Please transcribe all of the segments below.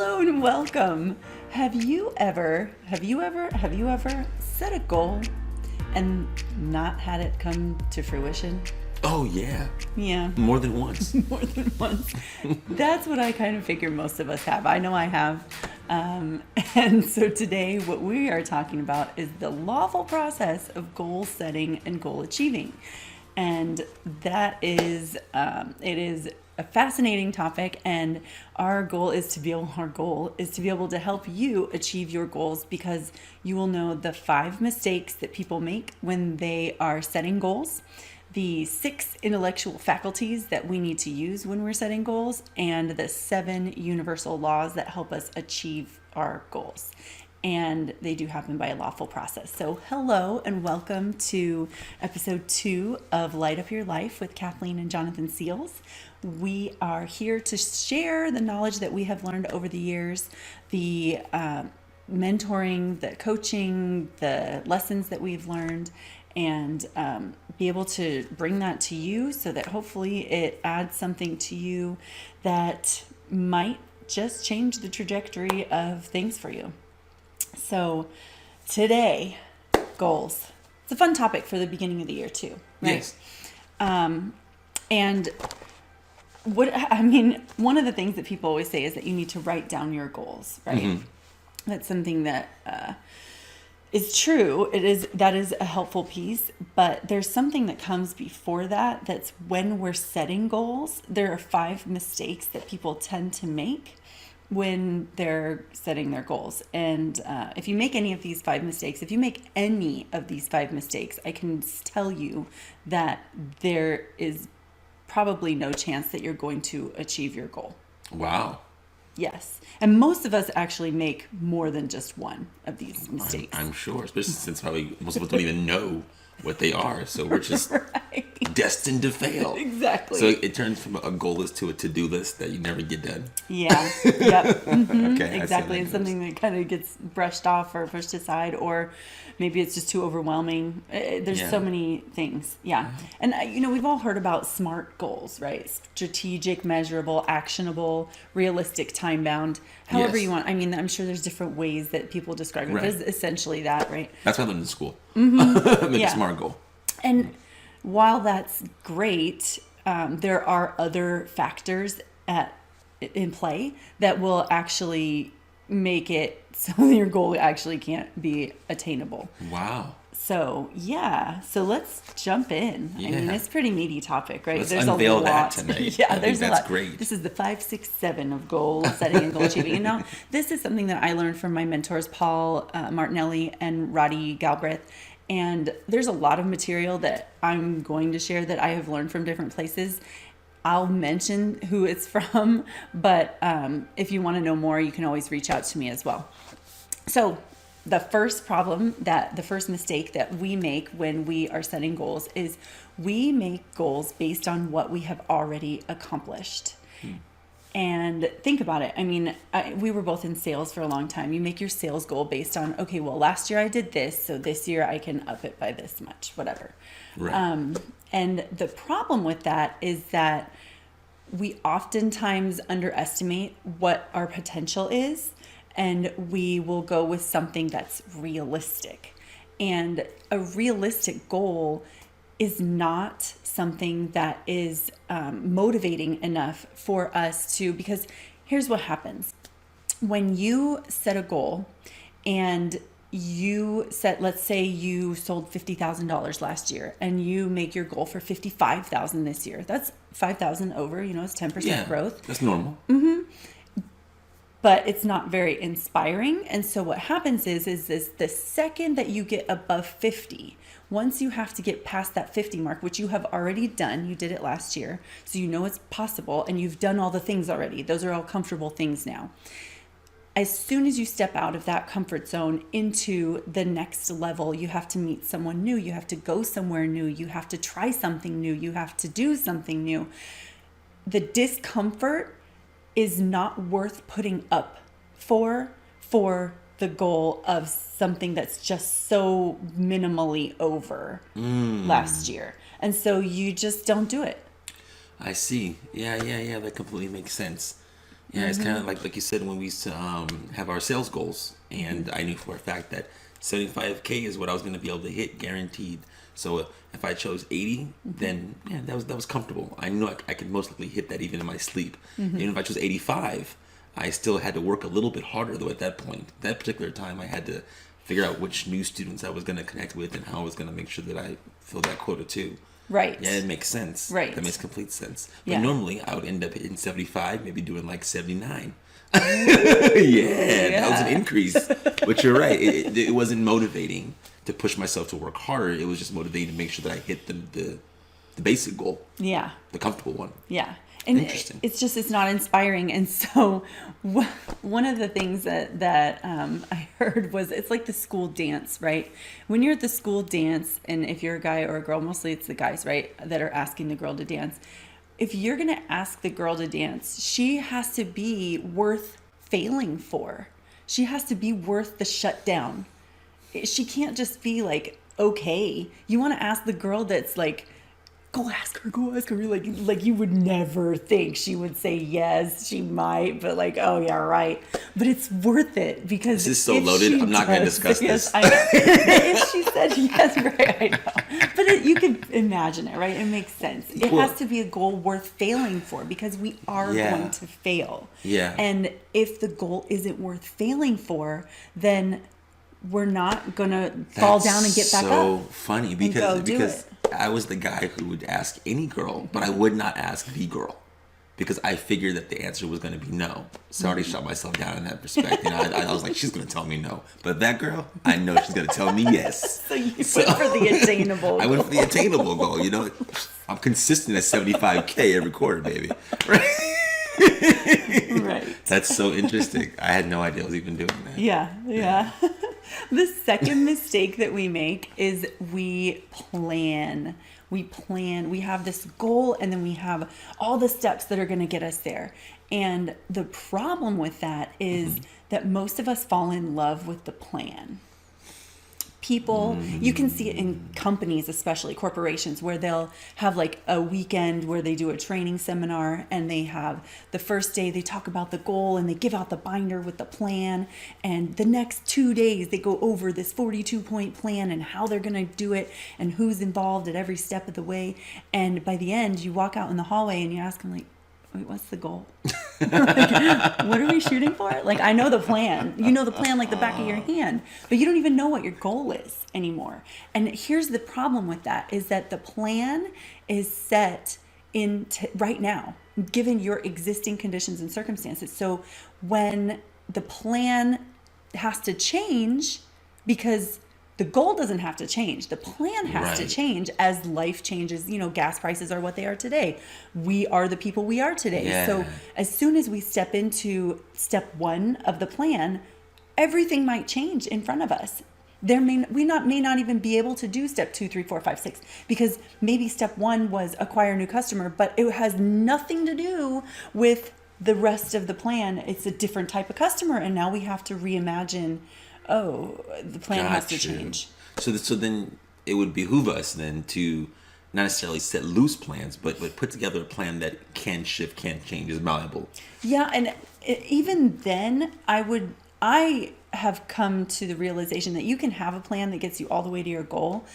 Hello and welcome. Have you ever set a goal and not had it come to fruition? Oh, yeah. Yeah. More than once. More than once. That's what I kind of figure most of us have. I know I have. And so today what we are talking about is the lawful process of goal setting and goal achieving. And that is, it is a fascinating topic, and our goal is to be able to help you achieve your goals, because you will know the 5 mistakes that people make when they are setting goals, the 6 intellectual faculties that we need to use when we're setting goals, and the 7 universal laws that help us achieve our goals. And they do happen by a lawful process. So hello and welcome to episode 2 of Light Up Your Life with Kathleen and Jonathan Seals. We are here to share the knowledge that we have learned over the years, the mentoring, the coaching, the lessons that we've learned, and be able to bring that to you so that hopefully it adds something to you that might just change the trajectory of things for you. So today, goals. It's a fun topic for the beginning of the year too, right? Yes. And one of the things that people always say is that you need to write down your goals, right? Mm-hmm. That's something that is true. That is a helpful piece, but there's something that comes before that. That's when we're setting goals. There are 5 mistakes that people tend to make when they're setting their goals. And if you make any of these 5 mistakes, I can tell you that there is probably no chance that you're going to achieve your goal. Wow. Yes. And most of us actually make more than just one of these mistakes. I'm sure, especially since probably most of us don't even know what they are. So we're just destined to fail. Exactly. So it turns from a goal list to a to-do list that you never get done. Yeah. Yep. Mm-hmm. Okay. Exactly. It's something that kind of gets brushed off or pushed aside, or maybe it's just too overwhelming. There's so many things. Yeah. And we've all heard about SMART goals, right? Strategic, measurable, actionable, realistic, time-bound, however you want. I mean, I'm sure there's different ways that people describe it, but it's essentially that, right? That's what I learned in school. Mm-hmm. Make a SMART goal. And while that's great, there are other factors in play that will actually make it so your goal actually can't be attainable. Wow. So let's jump in. Yeah. I mean, it's a pretty meaty topic, right? Let's there's unveil a lot. that tonight. Yeah, there's a lot. That's great. This is the 5, 6, 7 of goal setting and goal achieving. And now this is something that I learned from my mentors, Paul Martinelli and Roddy Galbraith. And there's a lot of material that I'm going to share that I have learned from different places. I'll mention who it's from, but if you want to know more, you can always reach out to me as well. So the first mistake that we make when we are setting goals is we make goals based on what we have already accomplished. And think about it. I mean, we were both in sales for a long time. You make your sales goal based on, okay, well, last year I did this, so this year I can up it by this much, whatever. Right. And the problem with that is that we oftentimes underestimate what our potential is, and we will go with something that's realistic. And a realistic goal is not something that is motivating enough for us to, because here's what happens. When you set a goal and let's say you sold $50,000 last year and you make your goal for $55,000 this year. That's $5,000 over, it's 10% growth. That's normal. Mm-hmm. But it's not very inspiring. And so what happens is the second that you get above 50, once you have to get past that 50 mark, which you have already done, you did it last year, so you know it's possible and you've done all the things already. Those are all comfortable things now. As soon as you step out of that comfort zone into the next level, you have to meet someone new. You have to go somewhere new. You have to try something new. You have to do something new. The discomfort is not worth putting up for the goal of something that's just so minimally over last year. And so you just don't do it. I see. Yeah. That completely makes sense. Yeah, it's kind of like you said when we used to have our sales goals, and I knew for a fact that 75K is what I was going to be able to hit, guaranteed. So if I chose 80, then yeah, that was comfortable. I knew I could most likely hit that even in my sleep. Even if I chose 85, I still had to work a little bit harder though. At that point, that particular time, I had to figure out which new students I was going to connect with and how I was going to make sure that I filled that quota too. Right. Yeah, it makes sense. Right. That makes complete sense. But Yeah. normally I would end up hitting 75, maybe doing like 79. That was an increase. But you're right. It wasn't motivating to push myself to work harder. It was just motivating to make sure that I hit the basic goal. Yeah. The comfortable one. Yeah. And Interesting. it's not inspiring. And so one of the things that I heard was it's like the school dance, right? When you're at the school dance, and if you're a guy or a girl, mostly it's the guys, right, that are asking the girl to dance. If you're going to ask the girl to dance, she has to be worth failing for. She has to be worth the shutdown. She can't just be like, okay. You want to ask the girl that's like, go ask her. Like you would never think she would say yes. She might, but like, oh yeah, right. But it's worth it because this is so if loaded. she I'm not going to does- discuss yes, this. I know. If she said yes, right, I know. But you can imagine it, right? It makes sense. It Well- has to be a goal worth failing for because we are going to fail. Yeah. And if the goal isn't worth failing for, then we're not gonna fall down and get back so up. funny go do because it. I was the guy who would ask any girl, but I would not ask the girl because I figured that the answer was going to be no. So I already shot myself down in that respect. You know, I was like, she's going to tell me no, but that girl, I know she's going to tell me yes. So you went for the attainable. I went for the attainable goal. You know, I'm consistent at 75K every quarter, baby. Right? Right. That's so interesting. I had no idea I was even doing that. Yeah. The second mistake that we make is we plan. We have this goal and then we have all the steps that are going to get us there. And the problem with that is that most of us fall in love with the plan. People, you can see it in companies, especially corporations, where they'll have like a weekend where they do a training seminar and they have the first day they talk about the goal and they give out the binder with the plan. And the next 2 days they go over this 42-point plan and how they're going to do it and who's involved at every step of the way. And by the end, you walk out in the hallway and you ask them like, wait, what's the goal? Like, what are we shooting for? Like, I know the plan. You know the plan like the back of your hand, but you don't even know what your goal is anymore. And here's the problem with that is that the plan is set in right now, given your existing conditions and circumstances. So when the plan has to change, because the goal doesn't have to change. The plan has to Right. change as life changes. You know, gas prices are what they are today. We are the people we are today. Yeah. So as soon as we step into step one of the plan, everything might change in front of us. We may not even be able to do step 2, 3, 4, 5, 6, because maybe step one was acquire a new customer, but it has nothing to do with the rest of the plan. It's a different type of customer. And now we have to reimagine, the plan has to Gotcha. change. So then it would behoove us then to not necessarily set loose plans, but put together a plan that can shift, can change, is malleable. Yeah, and even then, I have come to the realization that you can have a plan that gets you all the way to your goal,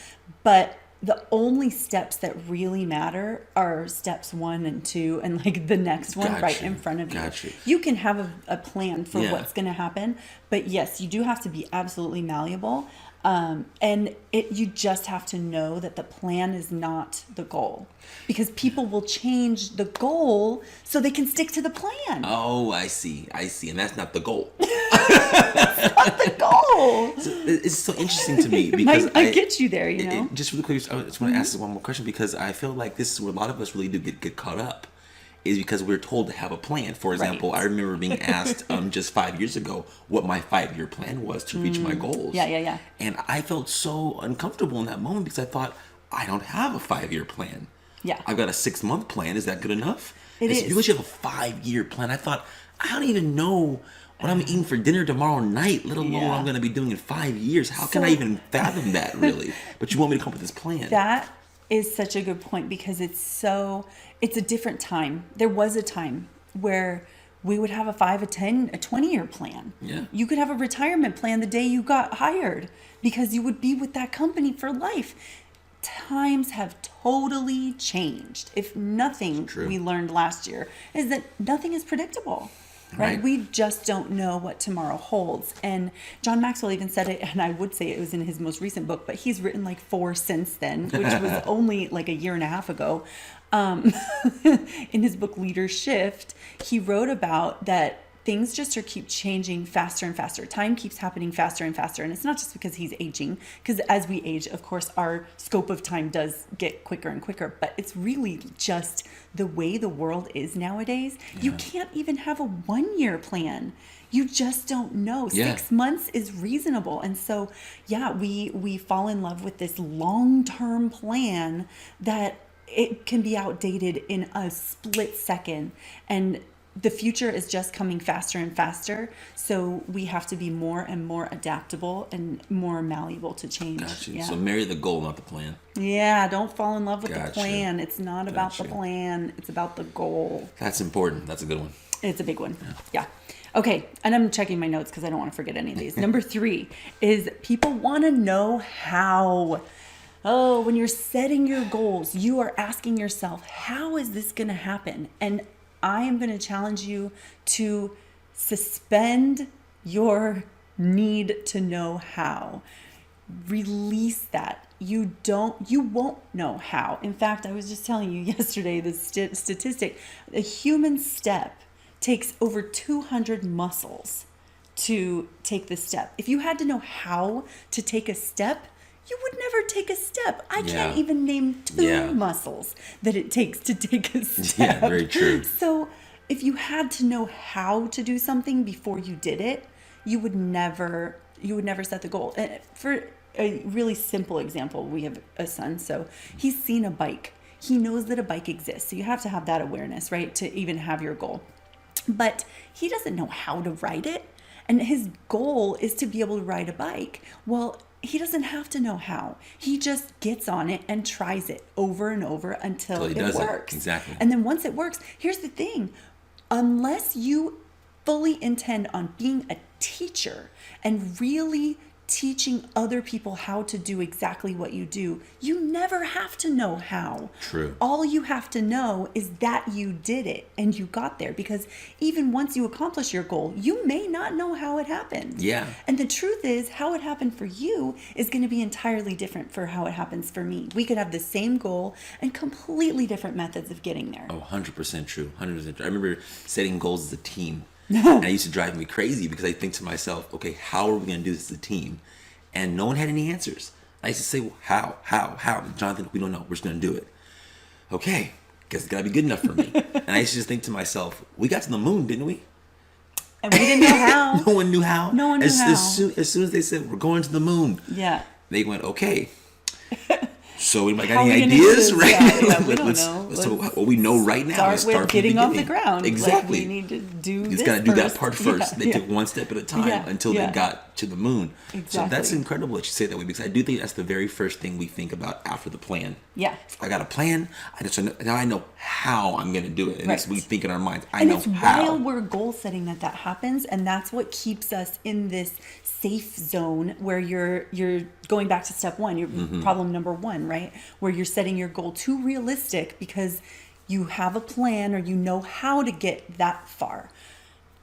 but the only steps that really matter are steps 1 and 2 and like the next one right Gotcha. in front of you. Gotcha. You can have a plan for Yeah. what's going to happen, but yes, you do have to be absolutely malleable. And you just have to know that the plan is not the goal, because people will change the goal so they can stick to the plan. Oh, I see. And that's not the goal. The goal. It's so interesting to me because I get you there, you know? just really quick, I just want to ask one more question because I feel like this is where a lot of us really do get caught up, is because we're told to have a plan. For example, Right. I remember being asked just 5 years ago what my 5-year plan was to reach my goals. Yeah. And I felt so uncomfortable in that moment because I thought, I don't have a 5-year plan. Yeah. I've got a 6-month plan. Is that good enough? It And so is. you actually have a 5-year plan. I thought, I don't even know what I'm eating for dinner tomorrow night, let alone what Yeah. I'm going to be doing in 5 years. How can I So- even fathom that, really? But you want me to come up with this plan. That is such a good point, because it's a different time. There was a time where we would have a 5, a 10, a 20-year plan. Yeah. You could have a retirement plan the day you got hired because you would be with that company for life. Times have totally changed. If nothing we learned last year is that nothing is predictable. Right? We just don't know what tomorrow holds. And John Maxwell even said it, and I would say it was in his most recent book, but he's written like 4 since then, which was only like a year and a half ago. In his book Leader Shift, he wrote about that things just keep changing faster and faster. Time keeps happening faster and faster. And it's not just because he's aging, because as we age, of course, our scope of time does get quicker and quicker. But it's really just the way the world is nowadays. Yeah. You can't even have a 1-year plan. You just don't know. 6 months is reasonable. And so, we fall in love with this long-term plan that it can be outdated in a split second. And the future is just coming faster and faster. So we have to be more and more adaptable and more malleable to change. Gotcha. Yeah. So marry the goal, not the plan. Yeah, don't fall in love with the plan. It's not about the plan. It's about the goal. That's important. That's a good one. It's a big one. Yeah. Okay. And I'm checking my notes because I don't want to forget any of these. Number 3 is people want to know how. Oh, when you're setting your goals, you are asking yourself, how is this going to happen? And I am going to challenge you to suspend your need to know how. Release that. You won't know how. In fact, I was just telling you yesterday the statistic, a human step takes over 200 muscles to take the step. If you had to know how to take a step, you would never take a step. I can't even name 2 muscles that it takes to take a step. Yeah, very true. So if you had to know how to do something before you did it, you would never set the goal. And for a really simple example, we have a son, so he's seen a bike. He knows that a bike exists. So you have to have that awareness, right, to even have your goal. But he doesn't know how to ride it. And his goal is to be able to ride a bike. Well, he doesn't have to know how. He just gets on it and tries it over and over until it works. Exactly. And then once it works, here's the thing. Unless you fully intend on being a teacher and really teaching other people how to do exactly what you do, you never have to know how. True. All you have to know is that you did it and you got there, because even once you accomplish your goal, you may not know how it happened. Yeah. And the truth is, how it happened for you is going to be entirely different for how it happens for me. We could have the same goal and completely different methods of getting there. Oh, 100% true. 100% true. I remember setting goals as a team. And it used to drive me crazy because I think to myself, okay, how are we going to do this as a team? And no one had any answers. I used to say, well, how? Jonathan, we don't know. We're just going to do it. Okay, guess it's got to be good enough for me. And I used to just think to myself, we got to the moon, didn't we? And we didn't know how. No one knew how. No one knew how. As soon as they said, we're going to the moon. Yeah. They went, okay. So anybody got any ideas? Right? Yeah, we don't know. So what we know right now is start with getting off the ground. Exactly. Like, we need to do this. You just got to do that part first. Yeah, they took one step at a time until they got to the moon. Exactly. So that's incredible that you say that way, because I do think that's the very first thing we think about after the plan. Yeah. If I got a plan, now I know how I'm going to do it. And Right. we think in our minds, I And know it's how. while we're goal setting that happens, and that's what keeps us in this safe zone where you're going back to step 1, your problem number 1, right? Where you're setting your goal too realistic because you have a plan or you know how to get that far.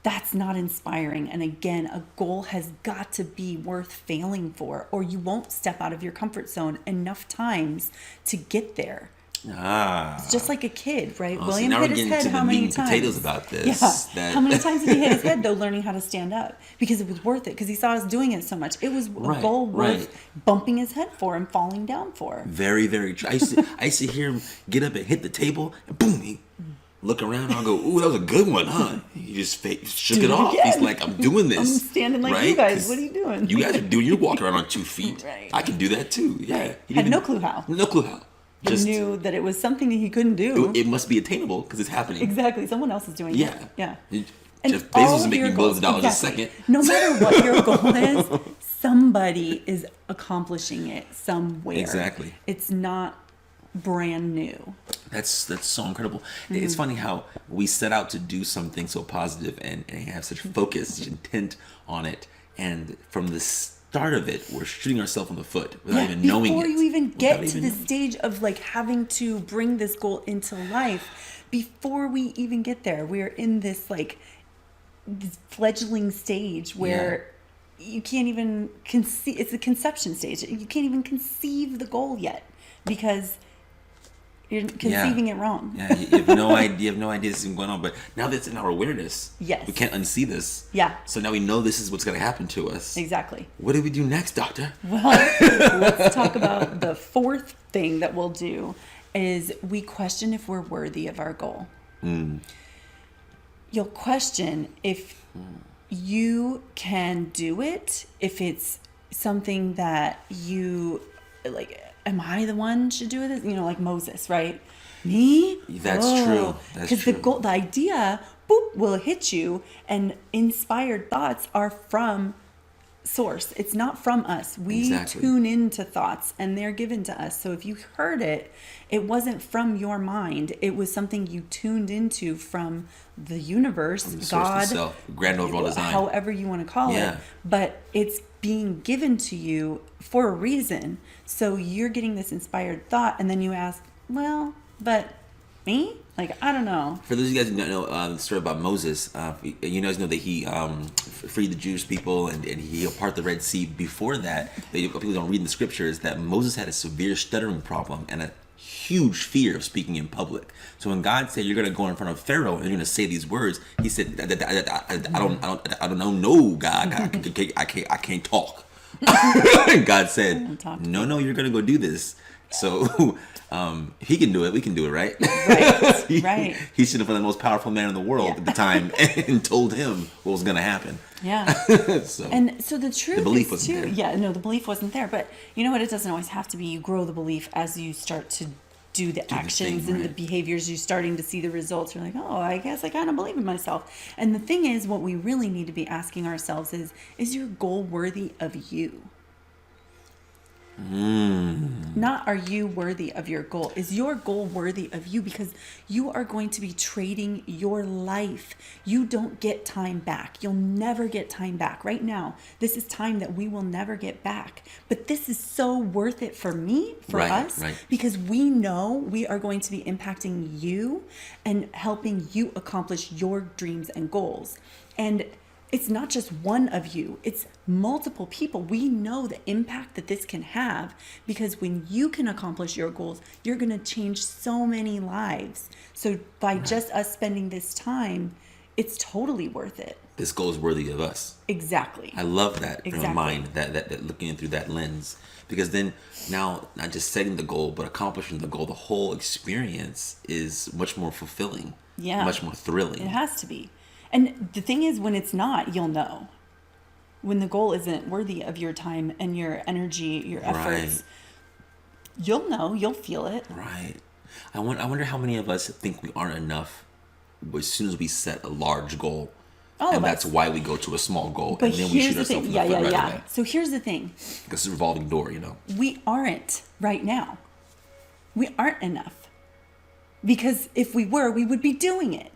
That's not inspiring. And again, a goal has got to be worth failing for, or you won't step out of your comfort zone enough times to get there. It's just like a kid, right? Oh, William now hit we're his getting head to how the many meat and times? potatoes about this. Yeah. How many times did he hit his head, though, learning how to stand up? Because it was worth it, because he saw us doing it so much. It was a goal worth bumping his head for and falling down for. Very, very true. I used to hear him get up and hit the table, and boom, he look around, I'll go, ooh, that was a good one, huh? He just shook it off. Again. He's like, I'm doing this. I'm standing like right? you guys. What are you doing? You guys are doing, you're walking around on 2 feet. Right. I can do that too. Yeah. He Had no clue how. No clue how. He knew that it was something that he couldn't do. It must be attainable because it's happening. Exactly. Someone else is doing it. Yeah. Jeff Bezos is making billions of dollars a second. No matter what your goal is, somebody is accomplishing it somewhere. Exactly. It's not brand new. That's so incredible. It's funny how we set out to do something so positive and have such focus, such intent on it, and from the start of it, we're shooting ourselves in the foot without even knowing it. Before you even get to the stage of like having to bring this goal into life, before we even get there, we're in this like this fledgling stage where you can't even conceive. It's a conception stage. You can't even conceive the goal yet because you're conceiving it wrong. Yeah, you have no idea. You have no idea this is going on. But now that it's in our awareness, yes, we can't unsee this. Yeah. So now we know this is what's going to happen to us. Exactly. What do we do next, Doctor? Well, let's talk about the fourth thing that we'll do is we question if we're worthy of our goal. You'll question if you can do it, if it's something that you like. Am I the one should do this? You know, like Moses, right? Me? That's true. That's true. Because the idea, boop, will hit you, and inspired thoughts are from source. It's not from us. We tune into thoughts, and they're given to us. So if you heard it, it wasn't from your mind. It was something you tuned into from the universe, God, itself, grand overall design, however you want to call it. But it's being given to you for a reason. So you're getting this inspired thought, and then you ask, well, but me? Like, I don't know. For those of you guys who don't know the story about Moses, you guys know that he freed the Jewish people and he parted the Red Sea. Before that, people don't read in the scriptures that Moses had a severe stuttering problem and a huge fear of speaking in public. So when God said you're going to go in front of Pharaoh and you're going to say these words, he said, I don't know, no, God, I can't talk. And God said, no, you're going to go do this. So he can do it. We can do it, right? Right. He should have been the most powerful man in the world at the time and told him what was going to happen. Yeah. So the truth the belief is wasn't too. there. Yeah, no, the belief wasn't there. But you know what? It doesn't always have to be. You grow the belief as you start to do the actions and the behaviors. You're starting to see the results. You're like, oh, I guess I kind of believe in myself. And the thing is, what we really need to be asking ourselves is your goal worthy of you? Not are you worthy of your goal? Is your goal worthy of you? Because you are going to be trading your life. You don't get time back. You'll never get time back. Right now, this is time that we will never get back. But this is so worth it for me, for us, because we know we are going to be impacting you and helping you accomplish your dreams and goals. And it's not just one of you, it's multiple people. We know the impact that this can have because when you can accomplish your goals, you're going to change so many lives. So by just us spending this time, it's totally worth it. This goal is worthy of us. Exactly. I love that in my mind, that looking in through that lens. Because then now, not just setting the goal, but accomplishing the goal, the whole experience is much more fulfilling. Yeah. Much more thrilling. It has to be. And the thing is, when it's not, you'll know. When the goal isn't worthy of your time and your energy, your efforts, you'll know, you'll feel it. Right. I wonder how many of us think we aren't enough as soon as we set a large goal. That's why we go to a small goal. But and then we shoot ourselves in the foot right away. So here's the thing. Because it's a revolving door, We aren't right now. We aren't enough. Because if we were, we would be doing it.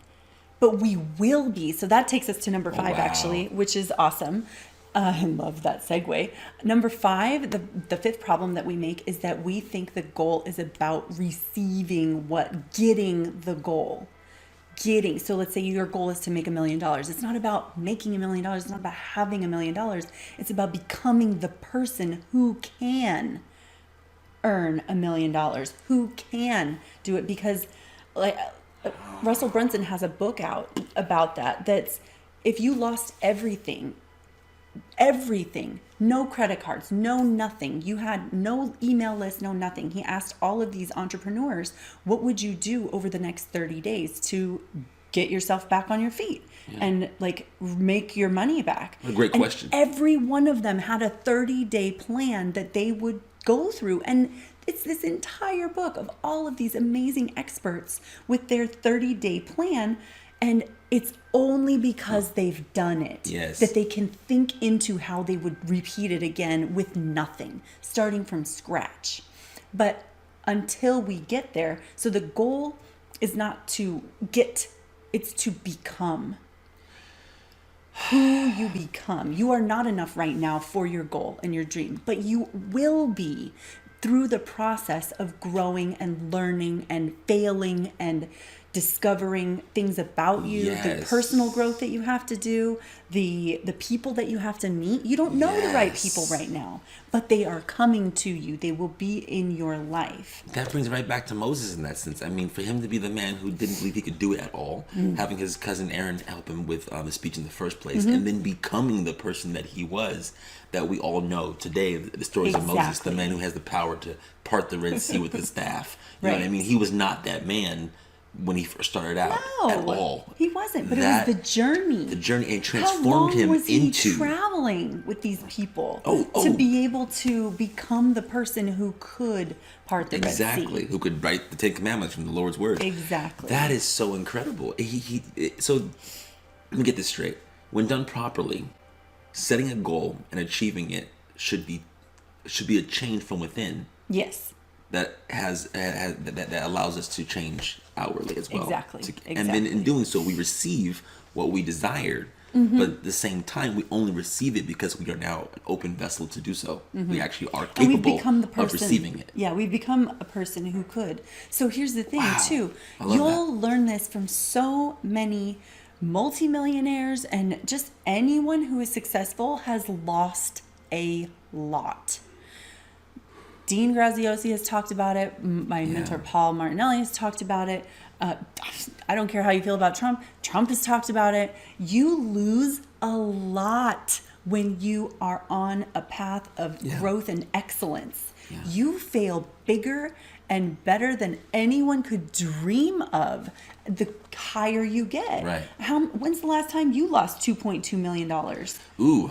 But we will be. So that takes us to number 5, actually, which is awesome. I love that segue. Number 5, the fifth problem that we make is that we think the goal is about receiving getting the goal. So let's say your goal is to make $1 million. It's not about making $1 million. It's not about having $1 million. It's about becoming the person who can earn $1 million, who can do it. Because Russell Brunson has a book out about that's if you lost everything, no credit cards, no nothing, you had no email list, no nothing. He asked all of these entrepreneurs, what would you do over the next 30 days to get yourself back on your feet and make your money back? What a great question. Every one of them had a 30-day plan that they would go through. And it's this entire book of all of these amazing experts with their 30-day plan. And it's only because they've done it that they can think into how they would repeat it again with nothing, starting from scratch. But until we get there. So the goal is not to get, it's to become who you become. You are not enough right now for your goal and your dream, but you will be through the process of growing and learning and failing and discovering things about you, the personal growth that you have to do, the people that you have to meet. You don't know the right people right now, but they are coming to you. They will be in your life. That brings right back to Moses in that sense. I mean, for him to be the man who didn't believe he could do it at all, having his cousin Aaron help him with the speech in the first place, and then becoming the person that he was, that we all know today, the stories of Moses, the man who has the power to part the Red Sea with his staff. You know what I mean? He was not that man when he first started out at all. He wasn't, but it was the journey. The journey, and transformed him into... How long was he traveling with these people to be able to become the person who could part the Red Sea? Exactly, who could write the Ten Commandments from the Lord's Word. Exactly. That is so incredible. So, let me get this straight. When done properly, setting a goal and achieving it should be a change from within. Yes. That that allows us to change outwardly as well. Exactly. And then in doing so, we receive what we desired. But at the same time, we only receive it because we are now an open vessel to do so. We actually are capable of receiving it. Yeah, we've become a person who could. So here's the thing, too. You'll learn this from so many multimillionaires, and just anyone who is successful has lost a lot. Dean Graziosi has talked about it. My mentor, Paul Martinelli, has talked about it. I don't care how you feel about Trump. Trump has talked about it. You lose a lot when you are on a path of growth and excellence. You fail bigger and better than anyone could dream of the higher you get. Right. When's the last time you lost $2.2 million? Ooh.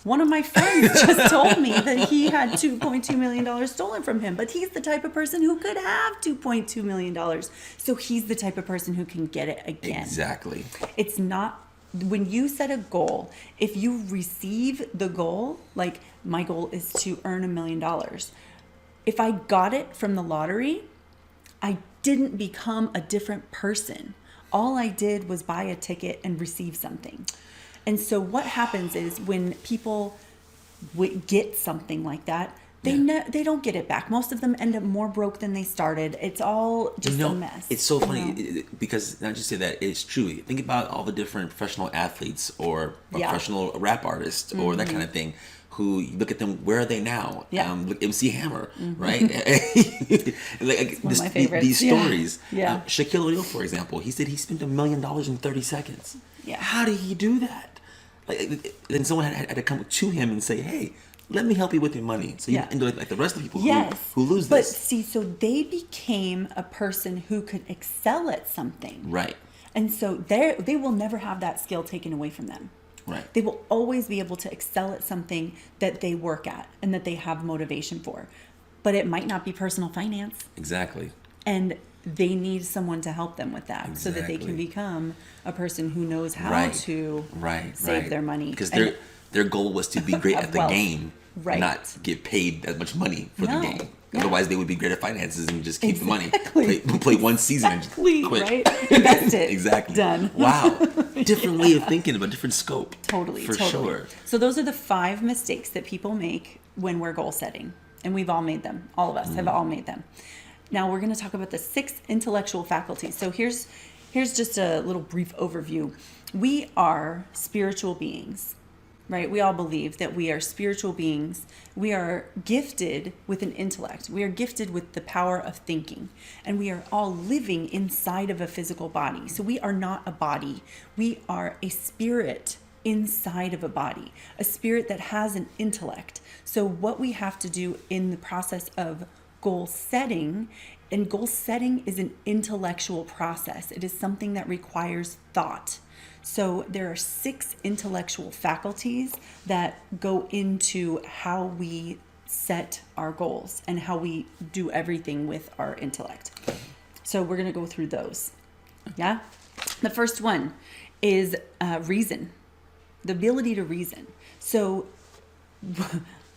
One of my friends just told me that he had $2.2 million stolen from him, but he's the type of person who could have $2.2 million. So he's the type of person who can get it again. Exactly. It's not, when you set a goal, if you receive the goal, like my goal is to earn $1 million. If I got it from the lottery, I didn't become a different person. All I did was buy a ticket and receive something. And so what happens is when people get something like that, they don't get it back. Most of them end up more broke than they started. It's all just a mess. It's so funny because not just say that, it's true. Think about all the different professional athletes or professional rap artists or that kind of thing, who you look at them, where are they now? Look, MC Hammer, right? Like one of my favorites. These stories. Shaquille O'Neal, for example, he said he spent $1 million in 30 seconds. How did he do that? Like, then someone had to come to him and say, "Hey, let me help you with your money." So you end up like the rest of the people who lose this. But see, so they became a person who could excel at something. Right. And so they will never have that skill taken away from them. Right. They will always be able to excel at something that they work at and that they have motivation for. But it might not be personal finance. Exactly. And they need someone to help them with that so that they can become a person who knows how to save their money. Because their goal was to be great at the game, not get paid that much money for the game. Otherwise, they would be great at finances and just keep the money. Play one season and quit. Right? Invest it. Exactly. Done. Wow. Different way of thinking, but different scope. Totally. For sure. So those are the 5 mistakes that people make when we're goal setting. And we've all made them. All of us have all made them. Now we're going to talk about the 6 intellectual faculties. So here's just a little brief overview. We are spiritual beings, right? We all believe that we are spiritual beings. We are gifted with an intellect. We are gifted with the power of thinking. And we are all living inside of a physical body. So we are not a body. We are a spirit inside of a body, a spirit that has an intellect. So what we have to do in the process of goal setting, and goal setting is an intellectual process. It is something that requires thought. So there are 6 intellectual faculties that go into how we set our goals and how we do everything with our intellect. So we're going to go through those. Yeah. The first one is reason, the ability to reason. So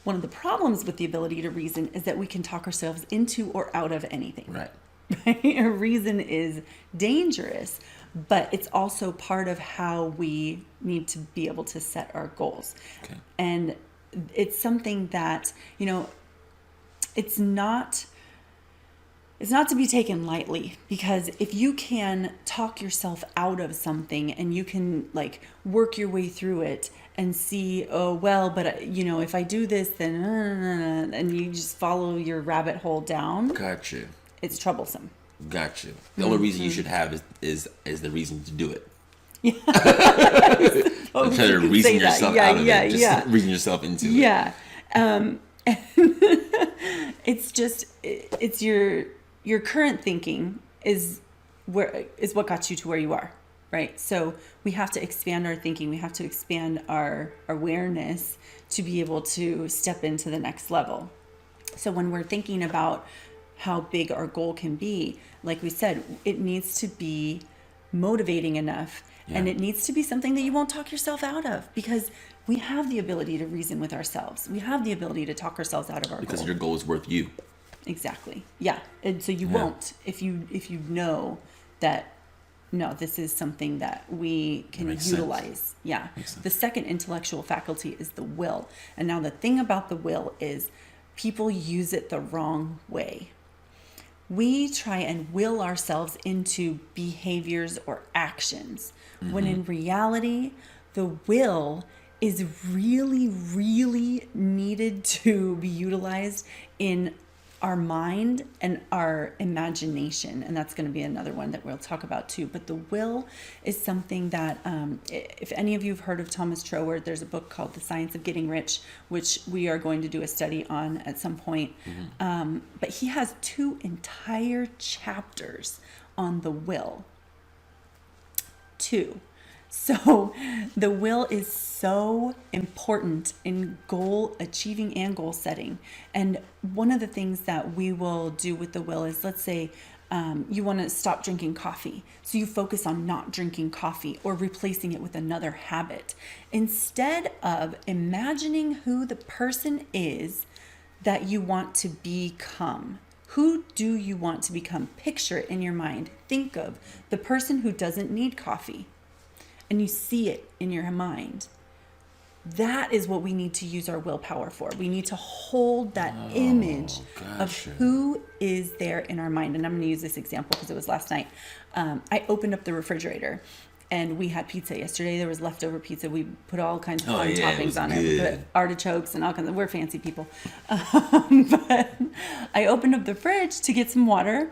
One of the problems with the ability to reason is that we can talk ourselves into or out of anything. Right. Right? Reason is dangerous, but it's also part of how we need to be able to set our goals. Okay. And it's something that, it's not to be taken lightly, because if you can talk yourself out of something and you can like work your way through it and see, oh, well, but if I do this, then, and you just follow your rabbit hole down. Gotcha. It's troublesome. Gotcha. The only reason you should have is the reason to do it. Yeah. I'm trying to reason yourself out of it. Just reason yourself into it. Yeah. It's just, it's your current thinking is what got you to where you are, right? So we have to expand our thinking. We have to expand our awareness to be able to step into the next level. So when we're thinking about how big our goal can be, like we said, it needs to be motivating enough. Yeah. And it needs to be something that you won't talk yourself out of, because we have the ability to reason with ourselves. We have the ability to talk ourselves out of our goal. Because your goal is worth you. Exactly. Yeah. And so you won't, if you know that, no, this is something that we can utilize. Sense. Yeah. The second intellectual faculty is the will. And now the thing about the will is people use it the wrong way. We try and will ourselves into behaviors or actions, when in reality, the will is really, really needed to be utilized in our mind and our imagination. And that's going to be another one that we'll talk about too. But the will is something that, if any of you have heard of Thomas Troward, there's a book called The Science of Getting Rich, which we are going to do a study on at some point. But he has 2 entire chapters on the will. 2. So the will is so important in goal achieving and goal setting. And one of the things that we will do with the will is, let's say you want to stop drinking coffee. So you focus on not drinking coffee or replacing it with another habit. Instead of imagining who the person is that you want to become. Who do you want to become? Picture it in your mind. Think of the person who doesn't need coffee. And you see it in your mind. That is what we need to use our willpower for. We need to hold that image of who is there in our mind. And I'm going to use this example because it was last night. I opened up the refrigerator and we had pizza yesterday. There was leftover pizza. We put all kinds of fun toppings on it. We put artichokes and all kinds of, we're fancy people. But I opened up the fridge to get some water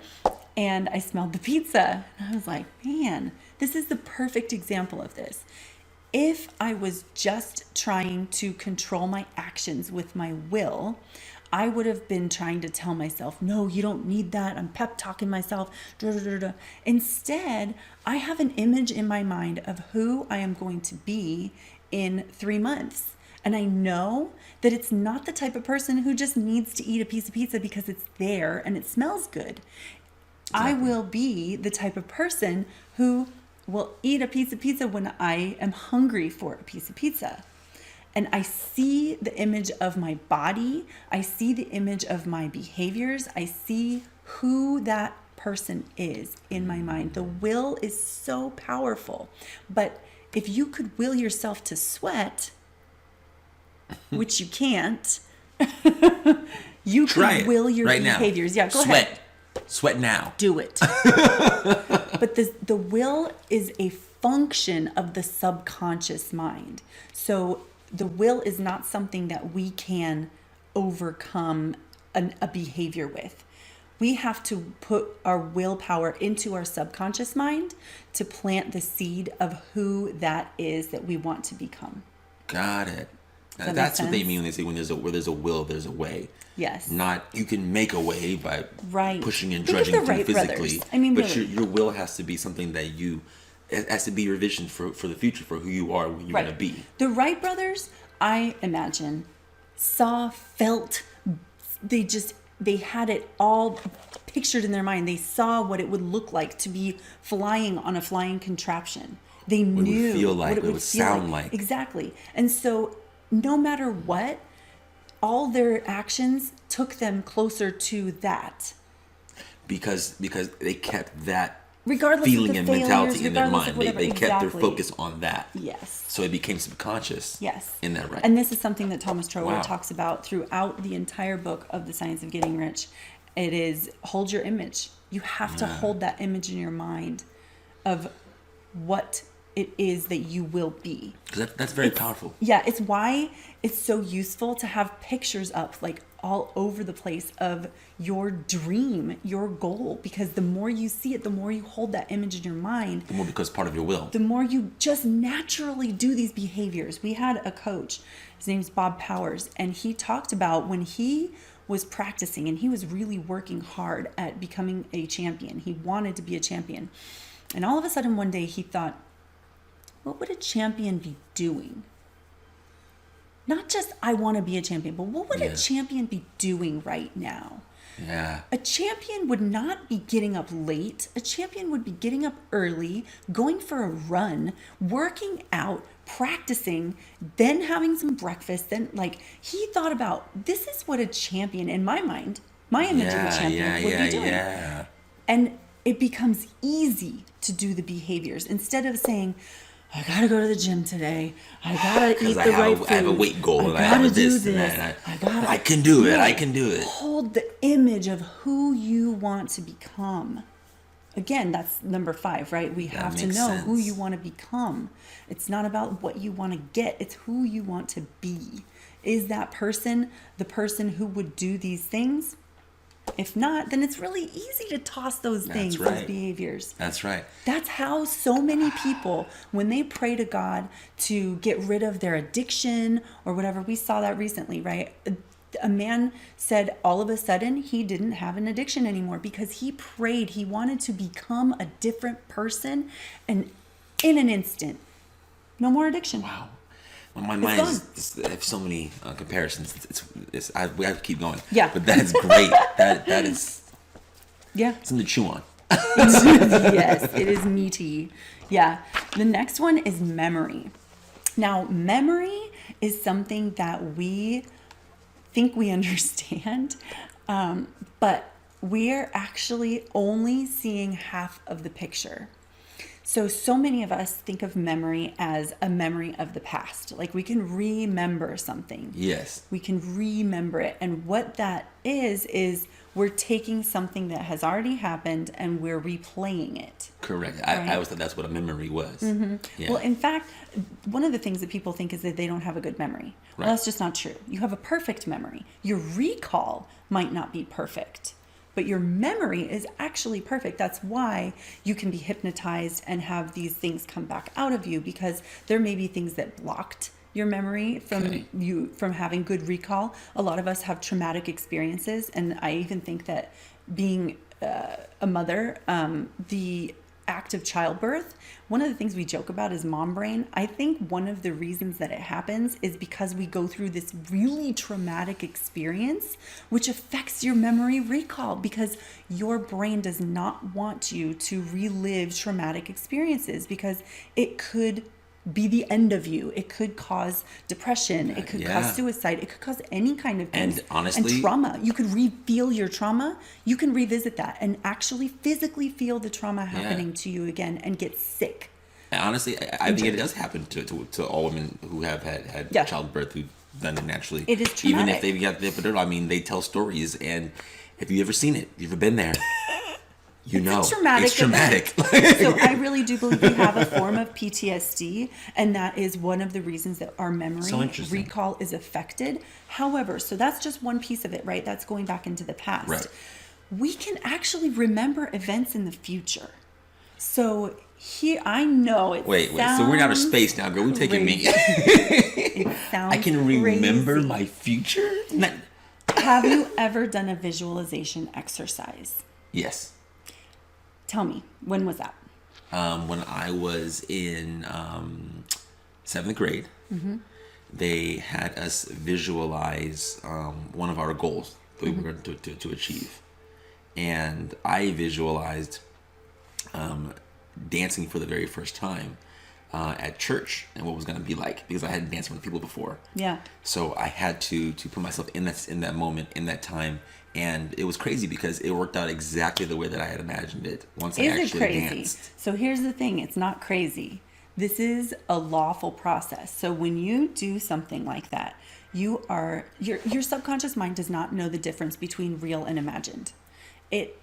and I smelled the pizza. And I was like, man, this is the perfect example of this. If I was just trying to control my actions with my will, I would have been trying to tell myself, no, you don't need that. I'm pep talking myself. Instead, I have an image in my mind of who I am going to be in 3 months. And I know that it's not the type of person who just needs to eat a piece of pizza because it's there and it smells good. Exactly. I will be the type of person who will eat a piece of pizza when I am hungry for a piece of pizza. And I see the image of my body. I see the image of my behaviors. I see who that person is in my mind. The will is so powerful. But if you could will yourself to sweat, which you can't, you could will your behaviors. Now. Yeah, go sweat. ahead. Sweat now. Do it. But the will is a function of the subconscious mind. So the will is not something that we can overcome a behavior with. We have to put our willpower into our subconscious mind to plant the seed of who that is that we want to become. Got it. That's what they mean when they say where there's a will, there's a way. Yes. Not you can make a way by pushing and Think drudging of the through Wright physically. brothers. I mean, but really. your will has to be something that it has to be your vision for the future, for who you are, when you're going to be. The Wright brothers, I imagine, felt, they had it all pictured in their mind. They saw what it would look like to be flying on a flying contraption. They knew what it would feel like, what it would sound like. Exactly. And so no matter what, all their actions took them closer to that. Because they kept that Regardless feeling of the and failures, mentality in their regardless mind. of whatever. They kept their Exactly. focus on that. Yes. So it became subconscious. Yes. In that right. And this is something that Thomas Troward Wow. talks about throughout the entire book of The Science of Getting Rich. It is hold your image. You have to hold that image in your mind of what it is that you will be. Because that's very powerful. Yeah, it's why it's so useful to have pictures up like all over the place of your dream, your goal, because the more you see it, the more you hold that image in your mind, The more because part of your will. the more you just naturally do these behaviors. We had a coach, his name's Bob Powers, and he talked about when he was practicing and he was really working hard at becoming a champion. He wanted to be a champion. And all of a sudden one day he thought, what would a champion be doing? Not just I want to be a champion, but what would a champion be doing right now? Yeah. A champion would not be getting up late. A champion would be getting up early, going for a run, working out, practicing, then having some breakfast. Then, like, he thought about, this is what a champion, in my mind, my image of a champion would be doing. Yeah. And it becomes easy to do the behaviors instead of saying, I gotta go to the gym today. I gotta eat the right food. I have a weight goal and I gotta have do this and that. I can do it. I can do it. Hold the image of who you want to become. Again, that's number 5, right? We have to know who you want to become. It's not about what you want to get. It's who you want to be. Is that person the person who would do these things? If not, then it's really easy to toss those things, those behaviors. That's right. That's how so many people, when they pray to God to get rid of their addiction or whatever, we saw that recently, right? A man said all of a sudden he didn't have an addiction anymore because he prayed. He wanted to become a different person, and in an instant, no more addiction. Wow. My mind I have so many comparisons. We have to keep going. Yeah. But that's great. that is something to chew on. Yes, it is meaty. Yeah. The next one is memory. Now, memory is something that we think we understand, but we're actually only seeing half of the picture. So many of us think of memory as a memory of the past. Like we can remember something. Yes. We can remember it. And what that is we're taking something that has already happened and we're replaying it. Correct. I always thought that's what a memory was. Mm-hmm. Yeah. Well, in fact, one of the things that people think is that they don't have a good memory. Well, that's just not true. You have a perfect memory. Your recall might not be perfect, but your memory is actually perfect. That's why you can be hypnotized and have these things come back out of you, because there may be things that blocked your memory from having good recall. A lot of us have traumatic experiences, and I even think that being a mother, the act of childbirth, one of the things we joke about is mom brain. I think one of the reasons that it happens is because we go through this really traumatic experience, which affects your memory recall, because your brain does not want you to relive traumatic experiences, because it could be the end of you. It could cause depression. It could cause suicide. It could cause any kind of things. And honestly, and trauma. You could feel your trauma. You can revisit that and actually physically feel the trauma happening to you again and get sick. And honestly, I think it does happen to all women who have had childbirth, who've done it naturally. It is traumatic. Even if they've got the epidural, I mean, they tell stories, and if you've ever seen it, you've ever been there, it's traumatic. So I really do believe we have a form of PTSD, and that is one of the reasons that our memory recall is affected. However, so that's just one piece of it, right? That's going back into the past. Right. We can actually remember events in the future. So here, I know it Wait, so we're in outer space now, girl. We're taking me. It sounds I can remember crazy. my future? Have you ever done a visualization exercise? Yes. Tell me, when was that? When I was in 7th grade, they had us visualize one of our goals that we were going to achieve. And I visualized dancing for the very first time at church and what it was going to be like, because I hadn't danced with people before. Yeah. So I had to put myself in that moment, in that time. And it was crazy because it worked out exactly the way that I had imagined it once I actually danced. So here's the thing. It's not crazy. This is a lawful process. So when you do something like that, your subconscious mind does not know the difference between real and imagined. It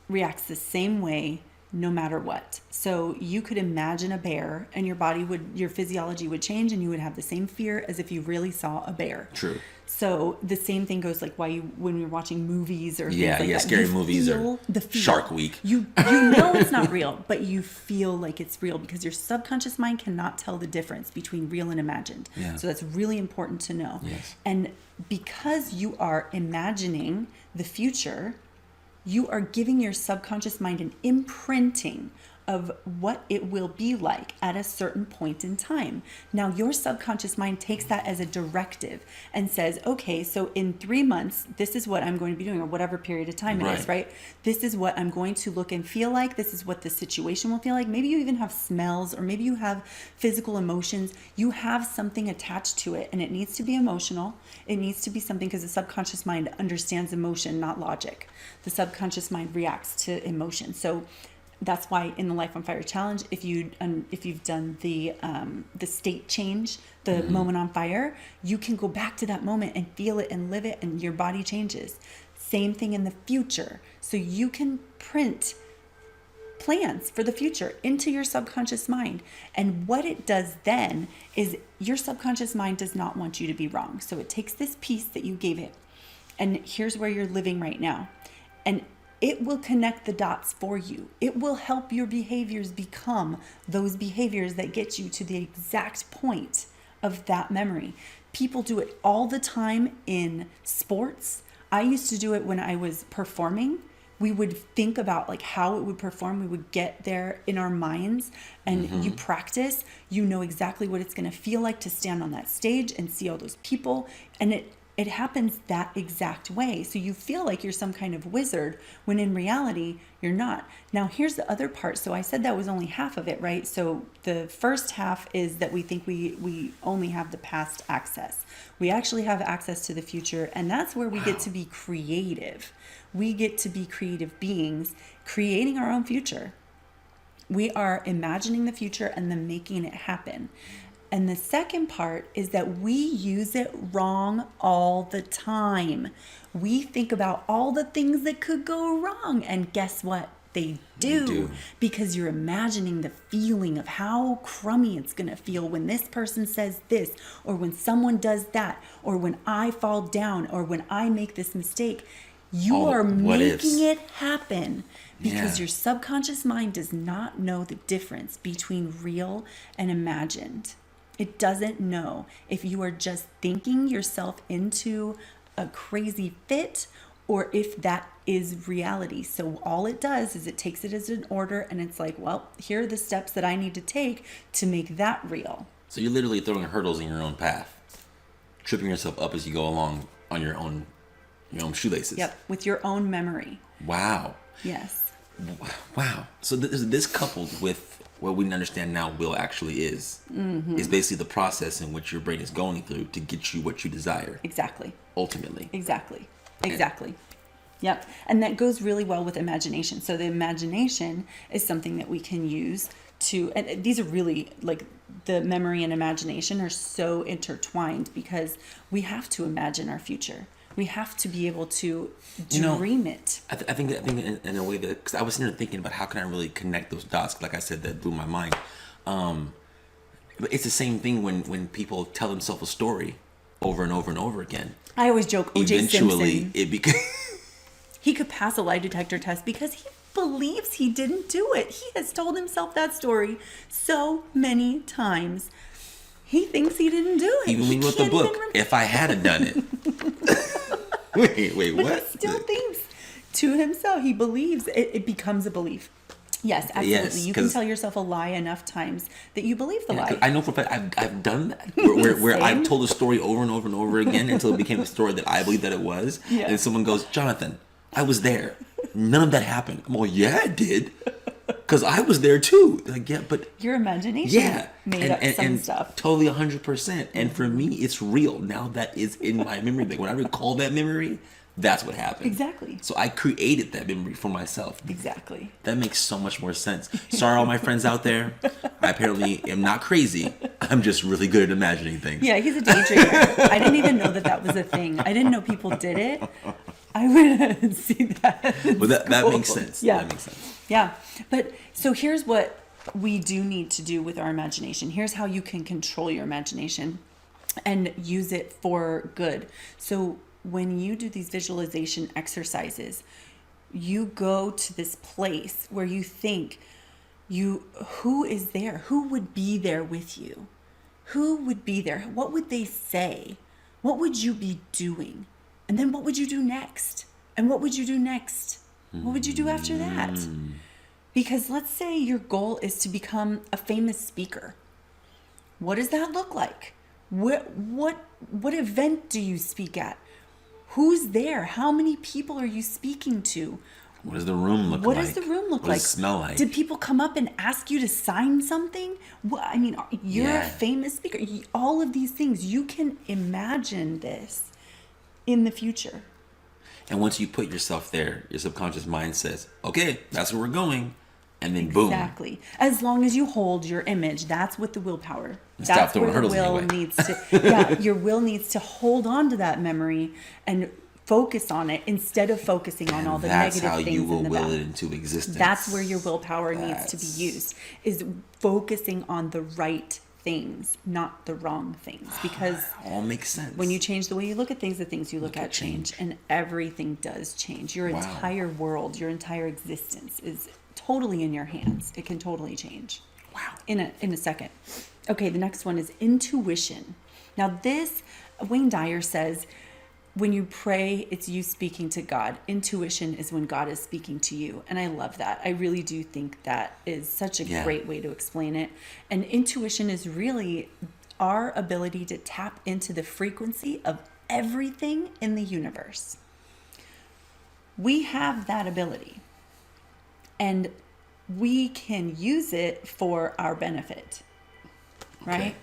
reacts the same way no matter what. So you could imagine a bear and your physiology would change and you would have the same fear as if you really saw a bear. True. So the same thing goes like when you're watching movies or things like that. Scary movies or Shark Week. You know it's not real, but you feel like it's real because your subconscious mind cannot tell the difference between real and imagined. Yeah. So that's really important to know. Yes. And because you are imagining the future, you are giving your subconscious mind an imprinting of what it will be like at a certain point in time. Now, your subconscious mind takes that as a directive and says, okay, so in 3 months, this is what I'm going to be doing, or whatever period of time it is, right? This is what I'm going to look and feel like. This is what the situation will feel like. Maybe you even have smells, or maybe you have physical emotions. You have something attached to it, and it needs to be emotional. It needs to be something, because the subconscious mind understands emotion, not logic. The subconscious mind reacts to emotion. So that's why in the Life on Fire challenge, if you've done the state change, the moment on fire, you can go back to that moment and feel it and live it, and your body changes. Same thing in the future. So you can print plans for the future into your subconscious mind. And what it does then is your subconscious mind does not want you to be wrong. So it takes this piece that you gave it, and here's where you're living right now. And it will connect the dots for you. It will help your behaviors become those behaviors that get you to the exact point of that memory. People do it all the time in sports. I used to do it when I was performing. We would think about like how it would perform. We would get there in our minds, and you practice. You know exactly what it's going to feel like to stand on that stage and see all those people. And it happens that exact way. So you feel like you're some kind of wizard when in reality, you're not. Now, here's the other part. So I said that was only half of it, right? So the first half is that we think we only have the past access. We actually have access to the future, and that's where we get to be creative. We get to be creative beings, creating our own future. We are imagining the future and then making it happen. And the second part is that we use it wrong all the time. We think about all the things that could go wrong, and guess what? They do. Because you're imagining the feeling of how crummy it's going to feel when this person says this, or when someone does that, or when I fall down, or when I make this mistake. You are making it happen because your subconscious mind does not know the difference between real and imagined. It doesn't know if you are just thinking yourself into a crazy fit or if that is reality. So all it does is it takes it as an order, and it's like, well, here are the steps that I need to take to make that real. So you're literally throwing hurdles in your own path, tripping yourself up as you go along on your own shoelaces. Yep, with your own memory. Wow. Yes. Wow. So this coupled with what we understand now will actually is basically the process in which your brain is going through to get you what you desire. Exactly. Ultimately. Exactly. Yep. And that goes really well with imagination. So the imagination is something that we can use to, and these are really like the memory and imagination are so intertwined because we have to imagine our future. We have to be able to dream it. I think in a way that, because I was sitting there thinking about how can I really connect those dots. Like I said, that blew my mind. But it's the same thing when people tell themselves a story over and over and over again. I always joke, O.J. Simpson. It becomes... He could pass a lie detector test because he believes he didn't do it. He has told himself that story so many times. He thinks he didn't do it. Even when he wrote the book, if I had done it. wait, what? But he still thinks to himself. He believes it becomes a belief. Yes, absolutely. Yes, you can tell yourself a lie enough times that you believe the lie. I know for a fact I've done that. Where I've told a story over and over and over again until it became a story that I believe that it was. Yeah. And someone goes, Jonathan, I was there. None of that happened. I'm like, yeah, it did. Because I was there too. Like, yeah, but Your imagination yeah, made up some stuff. Totally 100%. And for me, it's real. Now that is in my memory. Like when I recall that memory, that's what happened. Exactly. So I created that memory for myself. Exactly. That makes so much more sense. Sorry, all my friends out there. I apparently am not crazy. I'm just really good at imagining things. Yeah, he's a daydreamer. I didn't even know that was a thing. I didn't know people did it. I would see that. Well, that makes sense. Yeah. That makes sense. Yeah. But so here's what we do need to do with our imagination. Here's how you can control your imagination and use it for good. So when you do these visualization exercises, you go to this place where you think who is there? Who would be there with you? Who would be there? What would they say? What would you be doing? And then what would you do next? And what would you do next? What would you do after that? Because let's say your goal is to become a famous speaker. What does that look like? What event do you speak at? Who's there? How many people are you speaking to? What does the room look like? What does the room look like? What does it smell like? Did people come up and ask you to sign something? I mean, you're a famous speaker. All of these things, you can imagine this in the future. And once you put yourself there, your subconscious mind says, okay, that's where we're going. And then boom. Exactly. As long as you hold your image, that's what the willpower. Stop That's throwing where the hurdles will anyway. needs to. Your will needs to hold on to that memory and focus on it instead of focusing on all the That's negative how things you will in the will back. it into existence. That's where your willpower needs to be used, is focusing on the right things, not the wrong things. Because all makes sense. when you change the way you look at things, the things you look at change. And everything does change. Your entire world, your entire existence is totally in your hands. It can totally change. Wow. In a second. Okay, the next one is intuition. Now this, Wayne Dyer says, when you pray, it's you speaking to God. Intuition is when God is speaking to you. And I love that. I really do think that is such a great way to explain it. And intuition is really our ability to tap into the frequency of everything in the universe. We have that ability. And we can use it for our benefit. Right?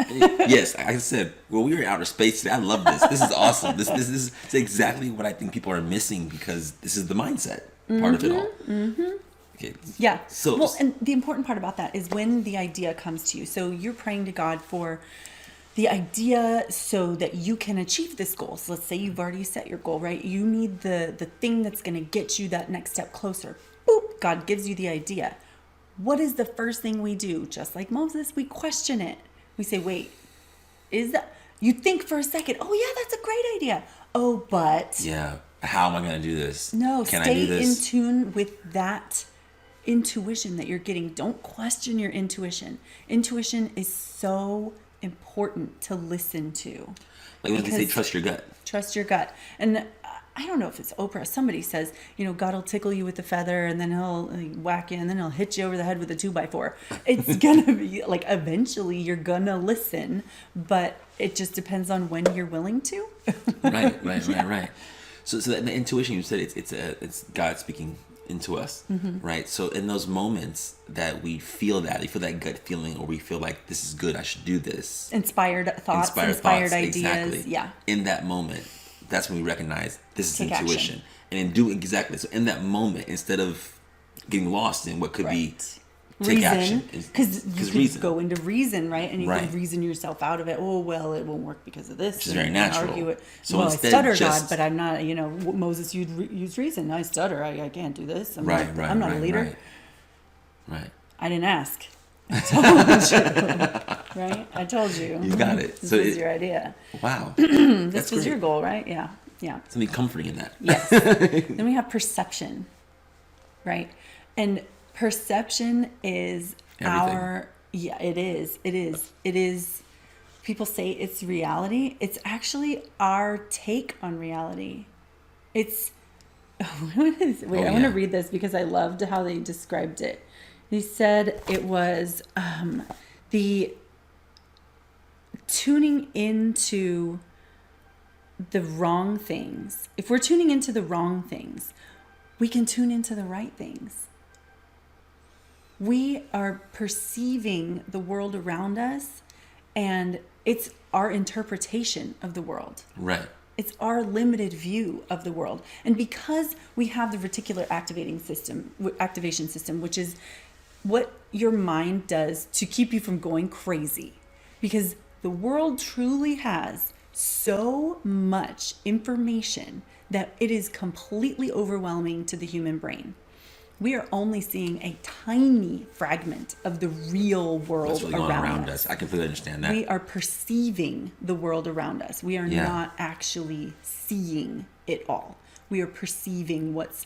Yes, like I said, well, we were in outer space today. I love this. This is awesome. This is exactly what I think people are missing, because this is the mindset part of it all. Okay. Yeah. So, well, and the important part about that is when the idea comes to you. So you're praying to God for the idea so that you can achieve this goal. So let's say you've already set your goal, right? You need the thing that's going to get you that next step closer. Boop, God gives you the idea. What is the first thing we do? Just like Moses, we question it. We say, wait, is that, you think for a second, oh yeah, that's a great idea. Oh, but. Yeah. How am I going to do this? No, Can I do stay in this? tune with that intuition that you're getting. Don't question your intuition. Intuition is so important to listen to. Like when they say Because- trust your gut. Trust your gut. And I don't know if it's Oprah. Somebody says, God will tickle you with a feather and then he'll whack you and then he'll hit you over the head with a 2x4. It's going to be like, eventually you're going to listen, but it just depends on when you're willing to. Right. So that the intuition, you said it's God speaking into us, right? So in those moments that we feel that, you feel that gut feeling, or we feel like this is good, I should do this. Inspired thoughts, inspired ideas. Exactly. Yeah. In that moment, that's when we recognize this is Take intuition. action. And then do exactly. So in that moment, instead of getting lost in what could be take action. Because you can reason. go into reason, right? And you Right. can reason yourself out of it. Oh, well, it won't work because of this. Which is very natural. Argue it. So well, I instead stutter, just- God, but I'm not, Moses used reason. I stutter. I can't do this. I'm Right. not a leader. Right. I didn't ask. I told you. Right? I told you. You got it. This So was your idea. Wow. This was your goal, right? Yeah. Yeah. Something comforting in that. Yes. Then we have perception, right? And perception is it is. People say it's reality. It's actually our take on reality. It's, I want to read this because I loved how they described it. He said it was the tuning into the wrong things. If we're tuning into the wrong things, we can tune into the right things. We are perceiving the world around us, and it's our interpretation of the world. Right. It's our limited view of the world. And because we have the reticular activation system, which is what your mind does to keep you from going crazy, because the world truly has so much information that it is completely overwhelming to the human brain. We are only seeing a tiny fragment of the real world What's really going on around us. I completely understand that. We are perceiving the world around us. We are Yeah. not actually seeing it all. We are perceiving what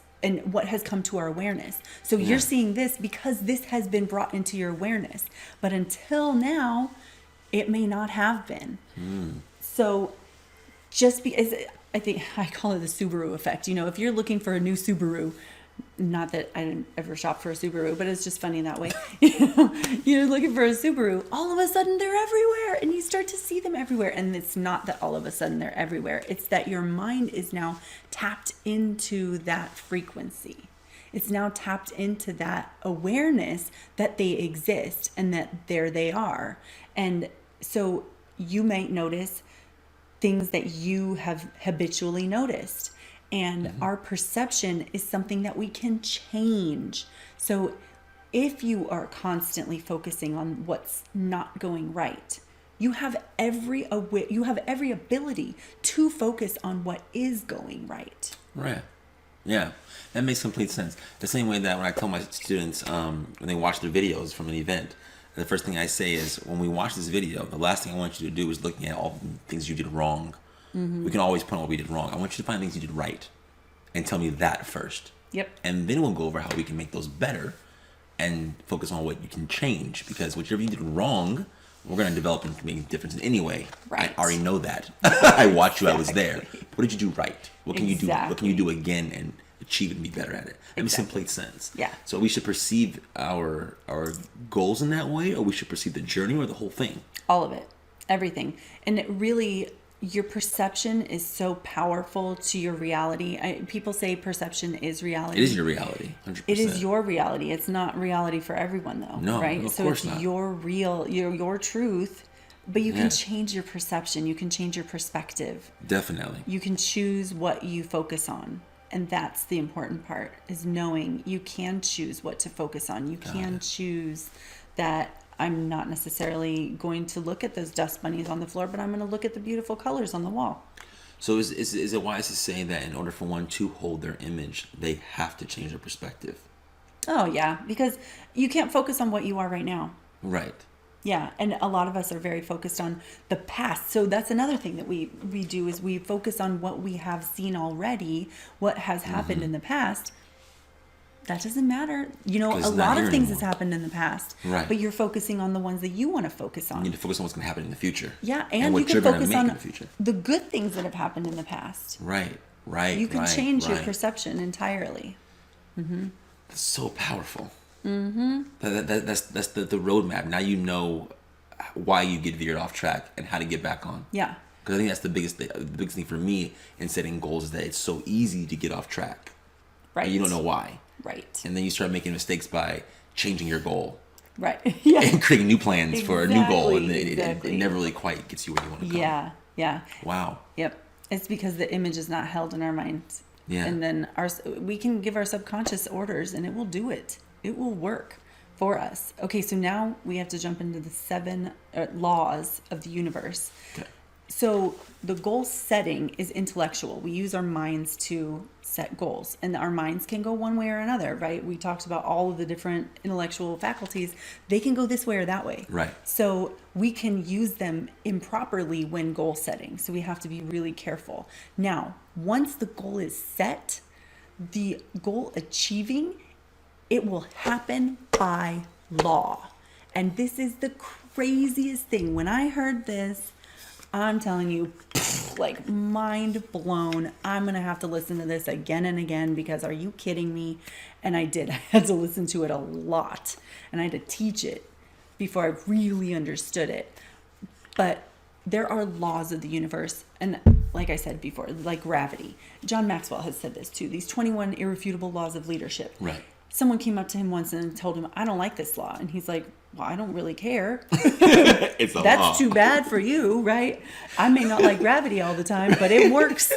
has come to our awareness. So Yeah. you're seeing this because this has been brought into your awareness. But until now, it may not have been. So just because I think I call it the Subaru effect. You know, if you're looking for a new Subaru, not that I didn't ever shop for a Subaru, but it's just funny that way. You're looking for a Subaru, all of a sudden they're everywhere, and you start to see them everywhere. And it's not that all of a sudden they're everywhere. It's that your mind is now tapped into that frequency. It's now tapped into that awareness that they exist and that there they are. And so you might notice things that you have habitually noticed. And our perception is something that we can change. So if you are constantly focusing on what's not going right, you have every ability to focus on what is going right. Right. Yeah, that makes complete sense. The same way that when I tell my students when they watch their videos from an event, the first thing I say is, when we watch this video, the last thing I want you to do is looking at all the things you did wrong. We can always point out what we did wrong. I want you to find things you did right and tell me that first. Yep. And then we'll go over how we can make those better and focus on what you can change, because whichever you did wrong, we're going to develop and make a difference anyway. Right. I already know that. I watched you. I was there. What did you do right? What can you do? What can you do again and achieve it and be better at it? That makes complete sense. Yeah. So we should perceive our goals in that way, or we should perceive the journey, or the whole thing? All of it. Everything. And it really, your perception is so powerful to your reality. People say perception is reality. It is your reality, 100%. It is your reality. It's not reality for everyone, though. No, right? of So course it's not. your truth, but you can change your perception. You can change your perspective. Definitely. You can choose what you focus on. And that's the important part, is knowing you can choose what to focus on. You can choose that I'm not necessarily going to look at those dust bunnies on the floor, but I'm going to look at the beautiful colors on the wall. So is it wise to say that in order for one to hold their image, they have to change their perspective? Oh, yeah, because you can't focus on what you are right now. Right. Yeah, and a lot of us are very focused on the past. So that's another thing that we do, is we focus on what we have seen already, what has happened in the past. That doesn't matter. You know, a lot of things has happened in the past. Right. But you're focusing on the ones that you want to focus on. You need to focus on what's going to happen in the future. Yeah, and what you can you're gonna focus make on in the future. the good things that have happened in the past. Right. You can change your right. perception entirely. That's so powerful. That's the roadmap. Now you know why you get veered off track and how to get back on. Yeah. Because I think that's the biggest thing for me in setting goals, is that it's so easy to get off track. Right. And you don't know why. Right. And then you start making mistakes by changing your goal. Right. Yeah. And creating new plans for a new goal. And Exactly. it never really quite gets you where you want to go. Yeah. Yeah. Wow. Yep. It's because the image is not held in our minds. Yeah. And then we can give our subconscious orders, and it will do it. It will work for us. Okay, so now we have to jump into the 7 laws of the universe. Okay. So the goal setting is intellectual. We use our minds to set goals, and our minds can go one way or another, right? We talked about all of the different intellectual faculties. They can go this way or that way. Right. So we can use them improperly when goal setting. So we have to be really careful. Now, once the goal is set, the goal achieving, it will happen by law. And this is the craziest thing. When I heard this, I'm telling you, like, mind blown. I'm going to have to listen to this again and again, because are you kidding me? And I did. I had to listen to it a lot, and I had to teach it before I really understood it. But there are laws of the universe. And like I said before, like gravity. John Maxwell has said this too. These 21 irrefutable laws of leadership. Right. Someone came up to him once and told him, I don't like this law. And he's like, well, I don't really care. It's a law. That's too bad for you, right? I may not like gravity all the time, but it works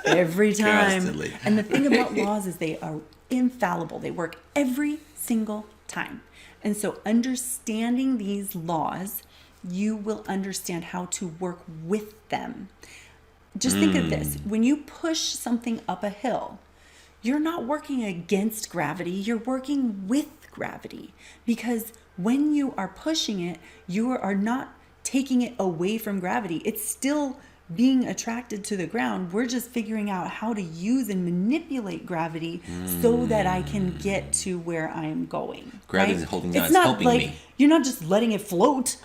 every time. Constantly. And the thing about laws is they are infallible. They work every single time. And so understanding these laws, you will understand how to work with them. Just think of this. When you push something up a hill, you're not working against gravity. You're working with gravity. Because when you are pushing it, you are not taking it away from gravity. It's still being attracted to the ground. We're just figuring out how to use and manipulate gravity so that I can get to where I'm going. Gravity right? is holding It's on. It's not helping like me. you're not just letting it float.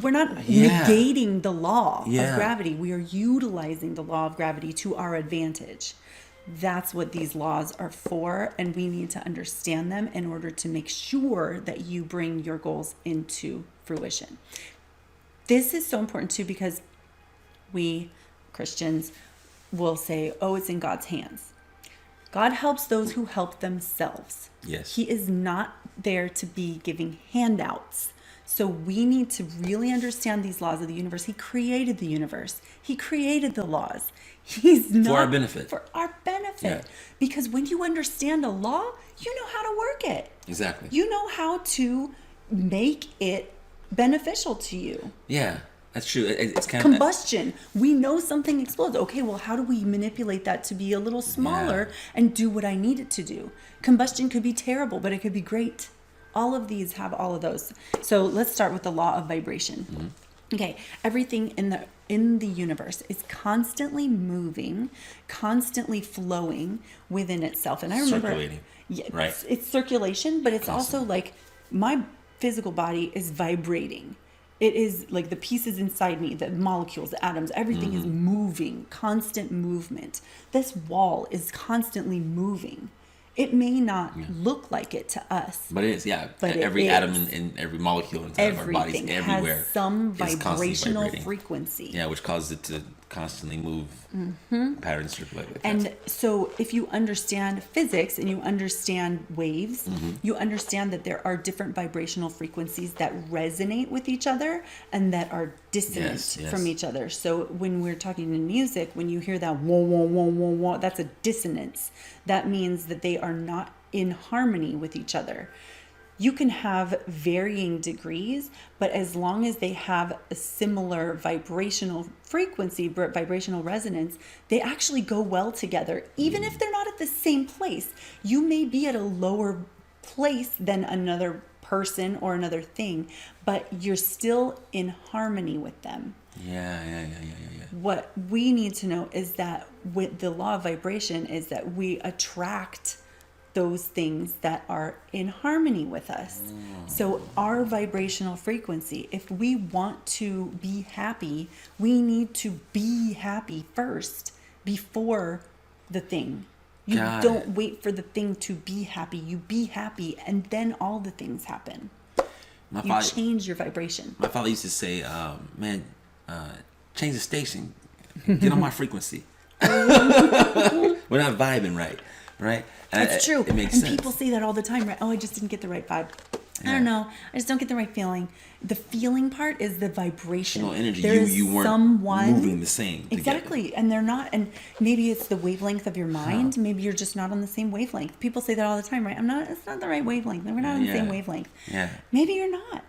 We're not negating the law of gravity. We are utilizing the law of gravity to our advantage. That's what these laws are for, and we need to understand them in order to make sure that you bring your goals into fruition. This is so important too, because we Christians will say, oh, it's in God's hands. God helps those who help themselves. Yes. He is not there to be giving handouts. So we need to really understand these laws of the universe. He created the universe. He created the laws. He's not for our benefit. For our benefit. Yeah. Because when you understand a law, you know how to work it. Exactly. You know how to make it beneficial to you. Yeah, that's true. It's kind Combustion. We know something explodes. Okay, well, how do we manipulate that to be a little smaller and do what I need it to do? Combustion could be terrible, but it could be great. All of these have all of those. So let's start with the law of vibration. Mm-hmm. Okay, everything in the universe is constantly moving, constantly flowing within itself. And I remember, circulating. Yeah, right? It's circulation, but it's Constantly. also like my physical body is vibrating. It is like the pieces inside me, the molecules, the atoms, everything is moving, constant movement. This wall is constantly moving. It may not look like it to us. But it is, But every it atom is. and every molecule inside of our bodies, Everything everywhere, has some is constantly vibrational vibrating. frequency. Yeah, which causes it to constantly move, patterns circulate. Like And that. so if you understand physics and you understand waves, you understand that there are different vibrational frequencies that resonate with each other and that are dissonant Yes. from each other. So when we're talking in music, when you hear that wah, wah, wah, wah, wah, that's a dissonance. That means that they are not in harmony with each other. You can have varying degrees, but as long as they have a similar vibrational frequency, vibrational resonance, they actually go well together. Even if they're not at the same place, you may be at a lower place than another person or another thing, but you're still in harmony with them. Yeah. What we need to know is that with the law of vibration is that we attract those things that are in harmony with us. So our vibrational frequency, if we want to be happy, we need to be happy first before the thing. You Got don't it. wait for the thing to be happy. You be happy and then all the things happen. You change your vibration. My father used to say, change the station. Get on my frequency. We're not vibing right? And That's true. It makes and sense. people say that all the time, right? Oh, I just didn't get the right vibe. I don't know. I just don't get the right feeling. The feeling part is the vibration. Energy. There is You weren't someone moving the same. Exactly. Together. And they're not. And maybe it's the wavelength of your mind. Maybe you're just not on the same wavelength. People say that all the time, right? It's not the right wavelength. We're not on the same wavelength. Yeah. Maybe you're not.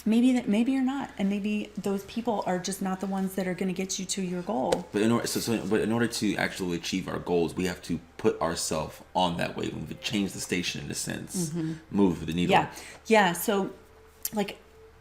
Maybe you're not, and maybe those people are just not the ones that are going to get you to your goal. But in order to actually achieve our goals, we have to put ourselves on that way. We have to change the station in a sense, move the needle. Yeah. So, like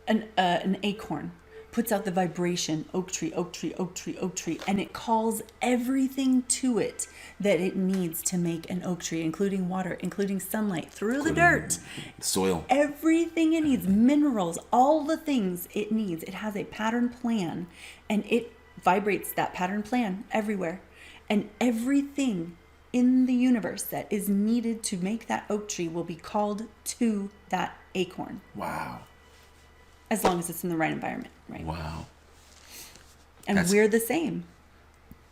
an acorn puts out the vibration, oak tree, oak tree, oak tree, oak tree, and it calls everything to it that it needs to make an oak tree, including water, including sunlight, through the dirt, soil, everything it needs, minerals, all the things it needs. It has a pattern plan, and it vibrates that pattern plan everywhere. And everything in the universe that is needed to make that oak tree will be called to that acorn. Wow. As long as it's in the right environment, right? Wow. And we're the same.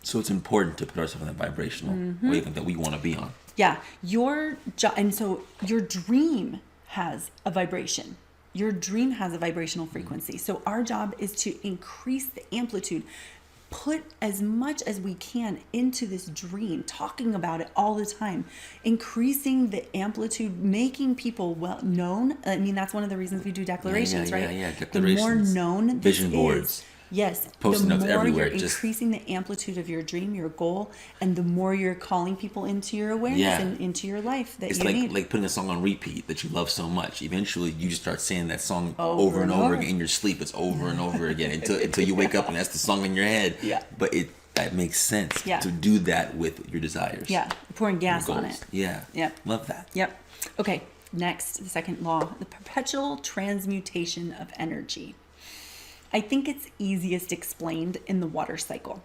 So it's important to put ourselves in that vibrational wavelength that we want to be on. Yeah. Your job, and so your dream has a vibration. Your dream has a vibrational frequency. So our job is to increase the amplitude, put as much as we can into this dream, talking about it all the time, increasing the amplitude, making people well known. I mean, that's one of the reasons we do declarations, right? Yeah, declarations. The more known this Vision boards. is, yes, Post-it the notes more everywhere, you're increasing the amplitude of your dream, your goal, and the more you're calling people into your awareness and into your life that it's you need. like putting a song on repeat that you love so much. Eventually, you just start saying that song over and over again in your sleep. It's over and over again until you wake up and that's the song in your head. Yeah. But that makes sense to do that with your desires. Yeah, pouring gas on it. Yeah. Yep. Love that. Yep. Okay, next, the second law, the perpetual transmutation of energy. I think it's easiest explained in the water cycle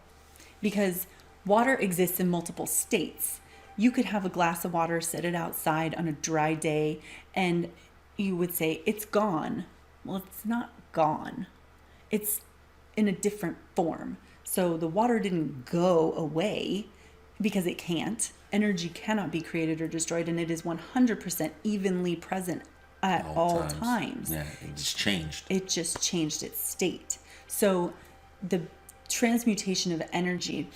because water exists in multiple states. You could have a glass of water, set it outside on a dry day, and you would say, it's gone. Well, it's not gone. It's in a different form. So the water didn't go away because it can't. Energy cannot be created or destroyed, and it is 100% evenly present at all times. Yeah, it just changed. It just changed its state. So the transmutation of energy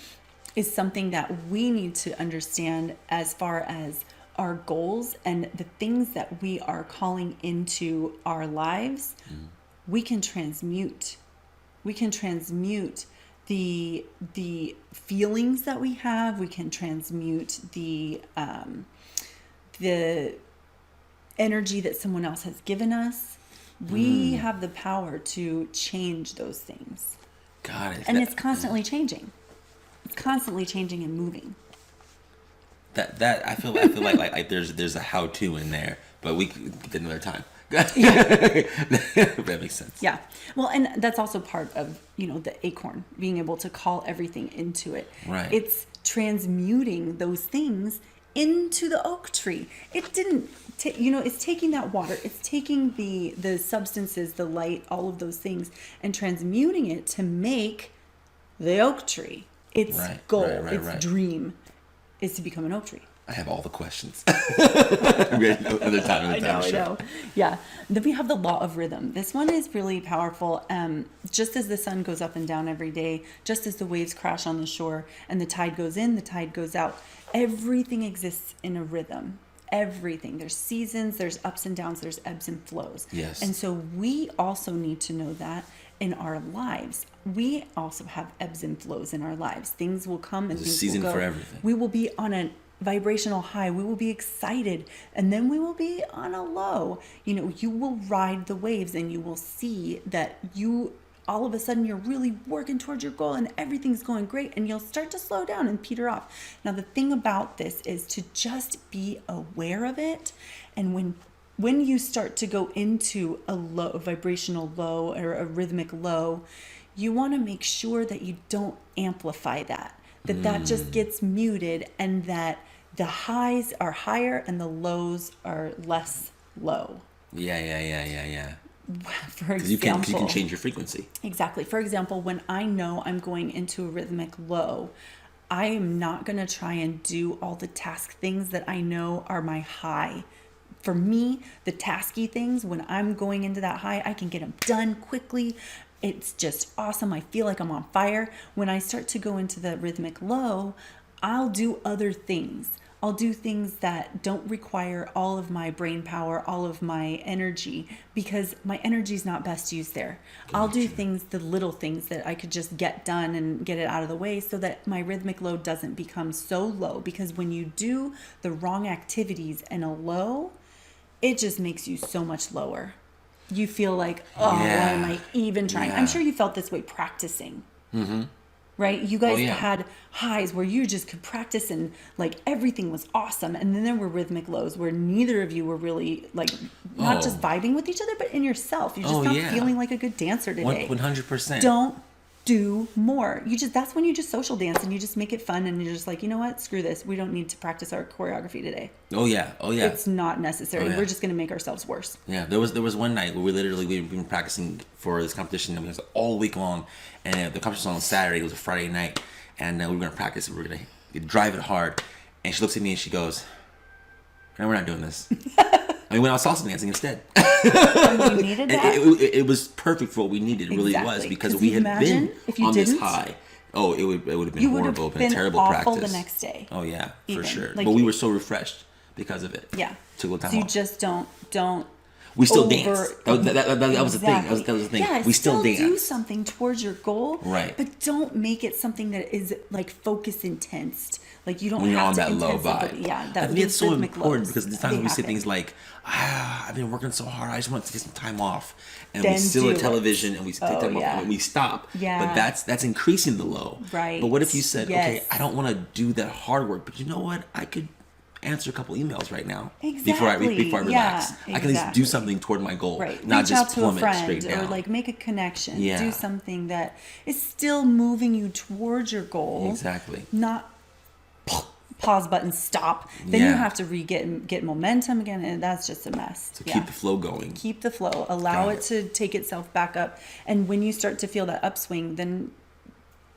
is something that we need to understand as far as our goals and the things that we are calling into our lives. We can transmute. We can transmute the feelings that we have. We can transmute the energy that someone else has given us. We have the power to change those things. Got it. And it's constantly changing. It's constantly changing and moving. That I feel like there's a how-to in there, but we could get another time. That makes sense. Yeah. Well, and that's also part of, the acorn, being able to call everything into it. Right. It's transmuting those things into the oak tree. It didn't, it's taking that water, it's taking the substances, the light, all of those things, and transmuting it to make the oak tree. Its goal, its dream is to become an oak tree. I have all the questions. Another time. I know. Yeah. Then we have the law of rhythm. This one is really powerful. Just as the sun goes up and down every day, just as the waves crash on the shore and the tide goes in, the tide goes out, everything exists in a rhythm. Everything. There's seasons, there's ups and downs, there's ebbs and flows. Yes. And so we also need to know that in our lives. We also have ebbs and flows in our lives. Things will come and things will go. There's a season for everything. We will be on a vibrational high, we will be excited, and then we will be on a low. You will ride the waves and you will see that you all of a sudden you're really working towards your goal and everything's going great, and you'll start to slow down and peter off. Now the thing about this is to just be aware of it, and when you start to go into a low, vibrational low or a rhythmic low, you want to make sure that you don't amplify that just gets muted, and that the highs are higher and the lows are less low. Yeah. For example, you can change your frequency. Exactly. For example, when I know I'm going into a rhythmic low, I am not going to try and do all the task things that I know are my high. For me, the tasky things, when I'm going into that high, I can get them done quickly. It's just awesome. I feel like I'm on fire. When I start to go into the rhythmic low, I'll do other things. I'll do things that don't require all of my brain power, all of my energy, because my energy is not best used there. Gotcha. I'll do things, the little things that I could just get done and get it out of the way, so that my rhythmic low doesn't become so low. Because when you do the wrong activities in a low, it just makes you so much lower. You feel like, why am I even trying? I'm sure you felt this way practicing. Mm-hmm. Right? You guys had highs where you just could practice and like everything was awesome. And then there were rhythmic lows where neither of you were really like not just vibing with each other, but in yourself. You're just not feeling like a good dancer today. 100%. Don't do more. That's when you just social dance and you just make it fun, and you're just like, you know what? Screw this. We don't need to practice our choreography today. Oh yeah. It's not necessary. We're just going to make ourselves worse. Yeah. There was one night where we've been practicing for this competition. It was all week long, and the competition was on Saturday. It was a Friday night, and we were going to practice and we were going to drive it hard. And she looks at me and she goes, "No, we're not doing this." And we went out salsa dancing instead. You needed that. It was perfect for what we needed. It really was, because we had been on this high. Oh, it would have been horrible. Been a terrible awful practice the next day. Oh yeah, even. for sure. Like, but we were so refreshed because of it. Yeah. Took a little time so you off. just don't. We still dance. That was the thing. That was the thing. Yeah, we still dance. do something towards your goal, right? But don't make it something that is like focus intense. Like you don't when you're have on to that low vibe. Yeah, I think it's so important lows, because the times we say things like, "I've been working so hard. I just want to get some time off," and then we still at television and we take time off and we stop. Yeah. But that's increasing the low. Right. But what if you said, "Okay, I don't want to do that hard work, but you know what? I could answer a couple emails right now before I relax. Yeah, I can at least do something toward my goal, right? not Reach just out to plummet a friend straight down, or like make a connection. Yeah. Do something that is still moving you towards your goal. Exactly. Not pause button stop. Then you have to get momentum again, and that's just a mess. So keep the flow going. Keep the flow. Allow it to take itself back up, and when you start to feel that upswing, then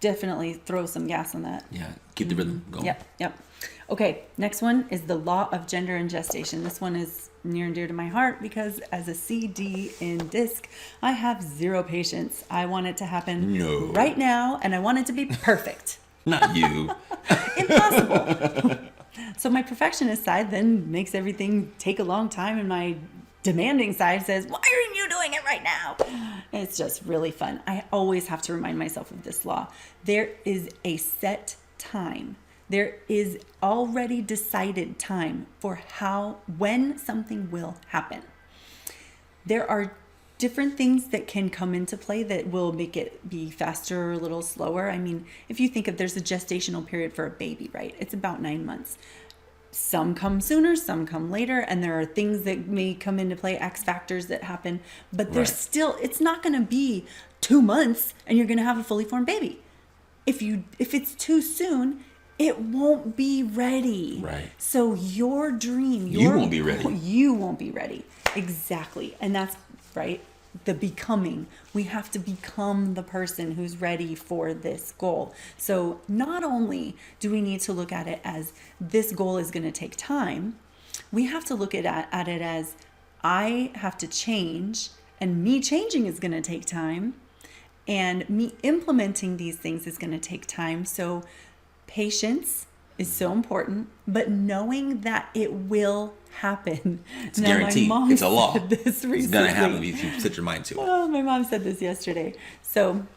definitely throw some gas on that. Yeah, keep the rhythm going. Yep. Okay, next one is the law of gender and gestation. This one is near and dear to my heart because as a CD in disc, I have zero patience. I want it to happen right now, and I want it to be perfect. Not you. Impossible. So my perfectionist side then makes everything take a long time, and my demanding side says, "Why aren't you doing it right now?" It's just really fun. I always have to remind myself of this law. There is a set time. There is already decided time for when something will happen. There are different things that can come into play that will make it be faster or a little slower. I mean, if you think of there's a gestational period for a baby, right? It's about 9 months. Some come sooner, some come later, and there are things that may come into play, X factors that happen, but there's still, it's not going to be 2 months and you're going to have a fully formed baby. If it's too soon, it won't be ready. Right. So your dream, you won't be ready. You won't be ready. Exactly. And that's right. The becoming. We have to become the person who's ready for this goal. So not only do we need to look at it as this goal is going to take time, we have to look at it as I have to change, and me changing is going to take time, and me implementing these things is going to take time. So patience is so important, but knowing that it will happen. It's guaranteed. It's a law. It's going to happen if you set your mind to it. Oh, my mom said this yesterday. So,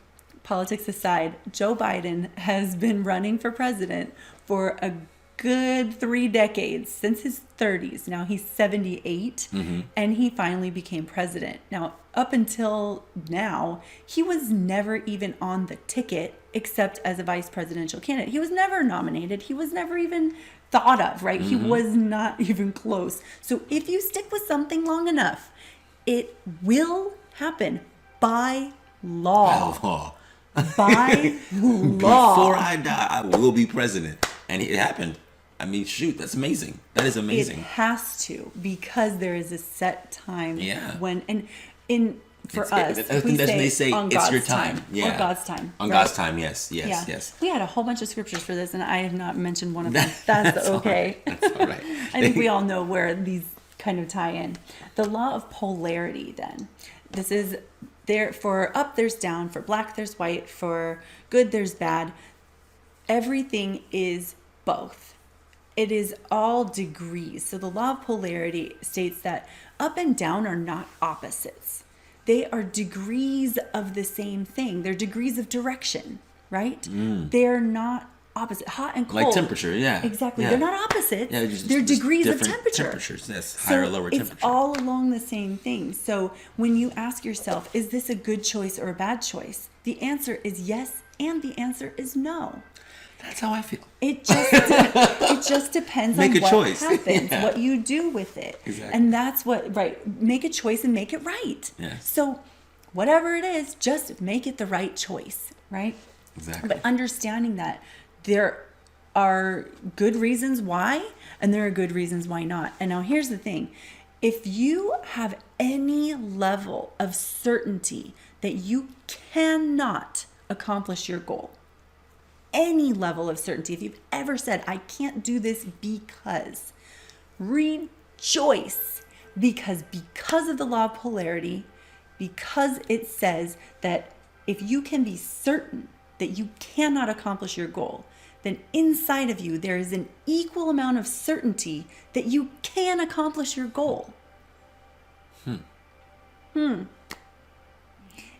politics aside, Joe Biden has been running for president for a good 3 decades, since his 30s. Now he's 78, and he finally became president. Now, up until now, he was never even on the ticket except as a vice presidential candidate. He was never nominated. He was never even thought of, right? He was not even close. So if you stick with something long enough, it will happen by law. By law. Before I die, I will be president. And it happened. I mean, shoot, that's amazing. That is amazing. It has to, because there is a set time. Yeah. When, and in, for us, I think that's when they say on it's God's your time. Yeah. On God's time. On right? God's time, yes. We had a whole bunch of scriptures for this, and I have not mentioned one of them. That's okay. All right. That's all right. I think we all know where these kind of tie in. The law of polarity, then. This is there for up, there's down, for black, there's white, for good, there's bad. Everything is both. It is all degrees. So the law of polarity states that up and down are not opposites. They are degrees of the same thing. They're degrees of direction, right? They're not opposite. Hot and cold. Like temperature, yeah. Exactly. Yeah. They're not opposites. Yeah, they're just degrees of different temperature. Temperatures, yes. Higher or lower temperature. It's all along the same thing. So when you ask yourself, is this a good choice or a bad choice? The answer is yes, and the answer is no. That's how I feel. It just depends Make on a what choice. happens, Yeah. what you do with it. Exactly. And that's what, make a choice and make it right. Yes. So whatever it is, just make it the right choice, right? Exactly. But understanding that there are good reasons why, and there are good reasons why not. And now here's the thing. If you have any level of certainty that you cannot accomplish your goal, any level of certainty, if you've ever said, I can't do this because, rejoice, because of the law of polarity, because it says that if you can be certain that you cannot accomplish your goal, then inside of you there is an equal amount of certainty that you can accomplish your goal.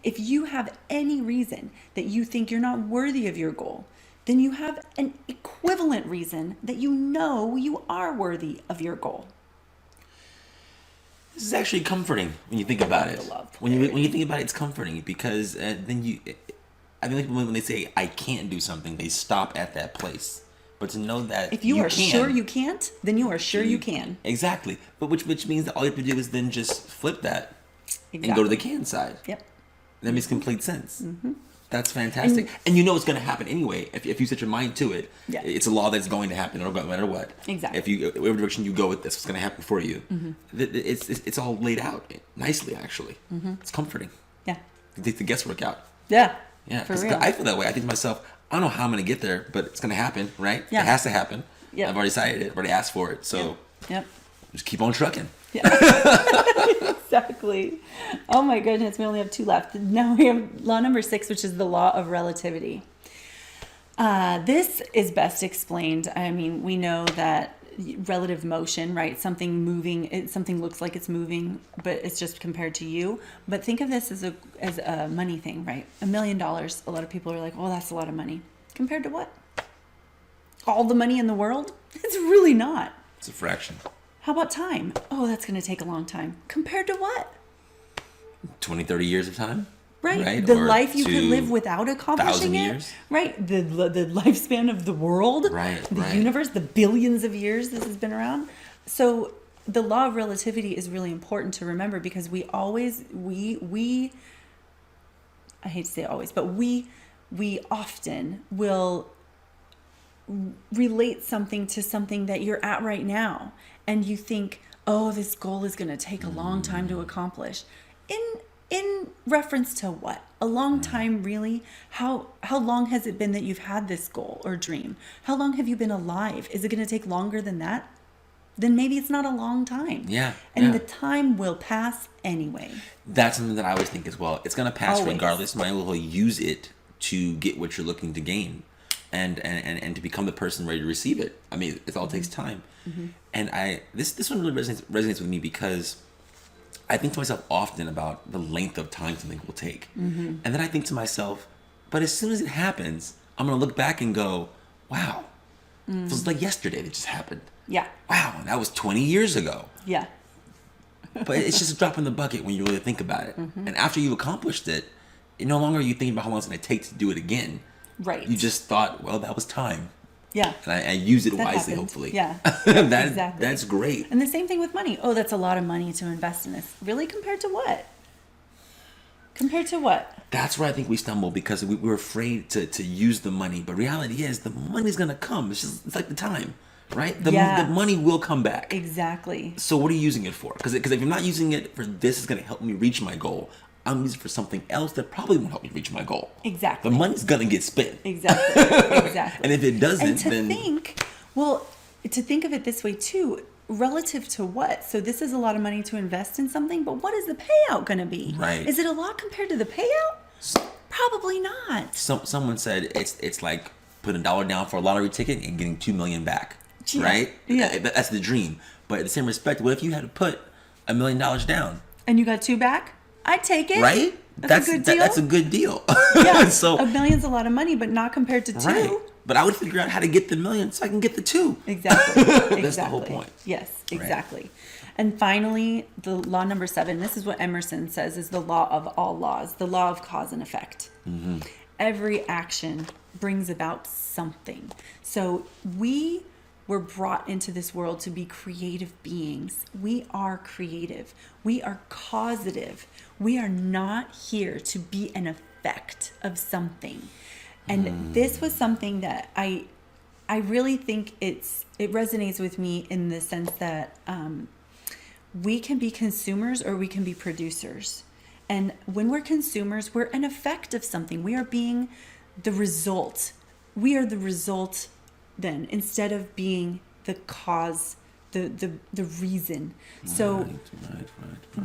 If you have any reason that you think you're not worthy of your goal, then you have an equivalent reason that you know you are worthy of your goal. This is actually comforting when you think about it. When you think about it, it's comforting because then you. I think when they say I can't do something, they stop at that place. But to know that if you are sure you can't, then you are sure you can. Exactly. But which means that all you have to do is then just flip that and go to the can side. Yep. That makes complete sense. Mm-hmm. That's fantastic. And you know it's going to happen anyway. If you set your mind to it, it's a law that's going to happen no matter what. Exactly. Whatever direction you go with this, what's going to happen for you. Mm-hmm. It's all laid out nicely, actually. Mm-hmm. It's comforting. Yeah. You take the guesswork out. Yeah. Yeah. For real. I feel that way. I think to myself, I don't know how I'm going to get there, but it's going to happen, right? Yeah. It has to happen. Yep. I've already decided it. I've already asked for it. So just keep on trucking. Yeah. Exactly. Oh my goodness, we only have 2 left. Now we have law number 6, which is the law of relativity. This is best explained. I mean, we know that relative motion, right? Something moving, something looks like it's moving, but it's just compared to you. But think of this as a money thing, right? $1 million. A lot of people are like, well, that's a lot of money. Compared to what? All the money in the world? It's really not. It's a fraction. How about time? Oh, that's going to take a long time. Compared to what? 20, 30 years of time? Right. The life you could live without accomplishing 1,000 it. years? Right. The lifespan of the world. Right. The universe, the billions of years this has been around. So the law of relativity is really important to remember because we always, I hate to say always, but we often will relate something to something that you're at right now. And you think, oh, this goal is going to take a long time to accomplish. In reference to what? A long time, really? How long has it been that you've had this goal or dream? How long have you been alive? Is it going to take longer than that? Then maybe it's not a long time. Yeah. And the time will pass anyway. That's something that I always think as well. It's going to pass regardless. You might as well use it to get what you're looking to gain and to become the person ready to receive it. I mean, it all takes time. Mm-hmm. And this one really resonates with me because I think to myself often about the length of time something will take. Mm-hmm. And then I think to myself, but as soon as it happens, I'm going to look back and go, wow, it was like yesterday that just happened. Yeah. Wow, that was 20 years ago. Yeah. But it's just a drop in the bucket when you really think about it. Mm-hmm. And after you've accomplished it, no longer are you thinking about how long it's going to take to do it again. Right. You just thought, well, that was time. Yeah. And I use it that wisely, happened. hopefully. Yeah. Exactly. That's great. And the same thing with money. Oh, that's a lot of money to invest in this. Really? Compared to what? Compared to what? That's where I think we stumble because we're afraid to use the money. But reality is the money's going to come. It's like the time, right? The money will come back. Exactly. So what are you using it for? Because if you're not using it for this is going to help me reach my goal, I'm using it for something else that probably won't help me reach my goal. Exactly. The money's going to get spent. Exactly. Exactly. And if it doesn't, and to then... think of it this way too, relative to what? So this is a lot of money to invest in something, but what is the payout going to be? Right. Is it a lot compared to the payout? Probably not. Someone said it's like putting $1 down for a lottery ticket and getting $2 million back. Yeah. Right? Yeah. That's the dream. But in the same respect, what if you had to put $1 million down? And you got 2 back? I'd take it. Right? That's a good deal. That's a good deal. Yeah. So $1 million's a lot of money, but not compared to 2. Right. But I would figure out how to get the $1 million so I can get the 2. Exactly. That's the whole point. Yes, exactly. Right. And finally, the law number 7, this is what Emerson says is the law of all laws, the law of cause and effect. Mm-hmm. Every action brings about something. So we were brought into this world to be creative beings. We are creative. We are causative. We are not here to be an effect of something. And this was something that I really think it resonates with me in the sense that we can be consumers or we can be producers. And when we're consumers, we're an effect of something. We are being the result we are the result then, instead of being the cause, the reason. So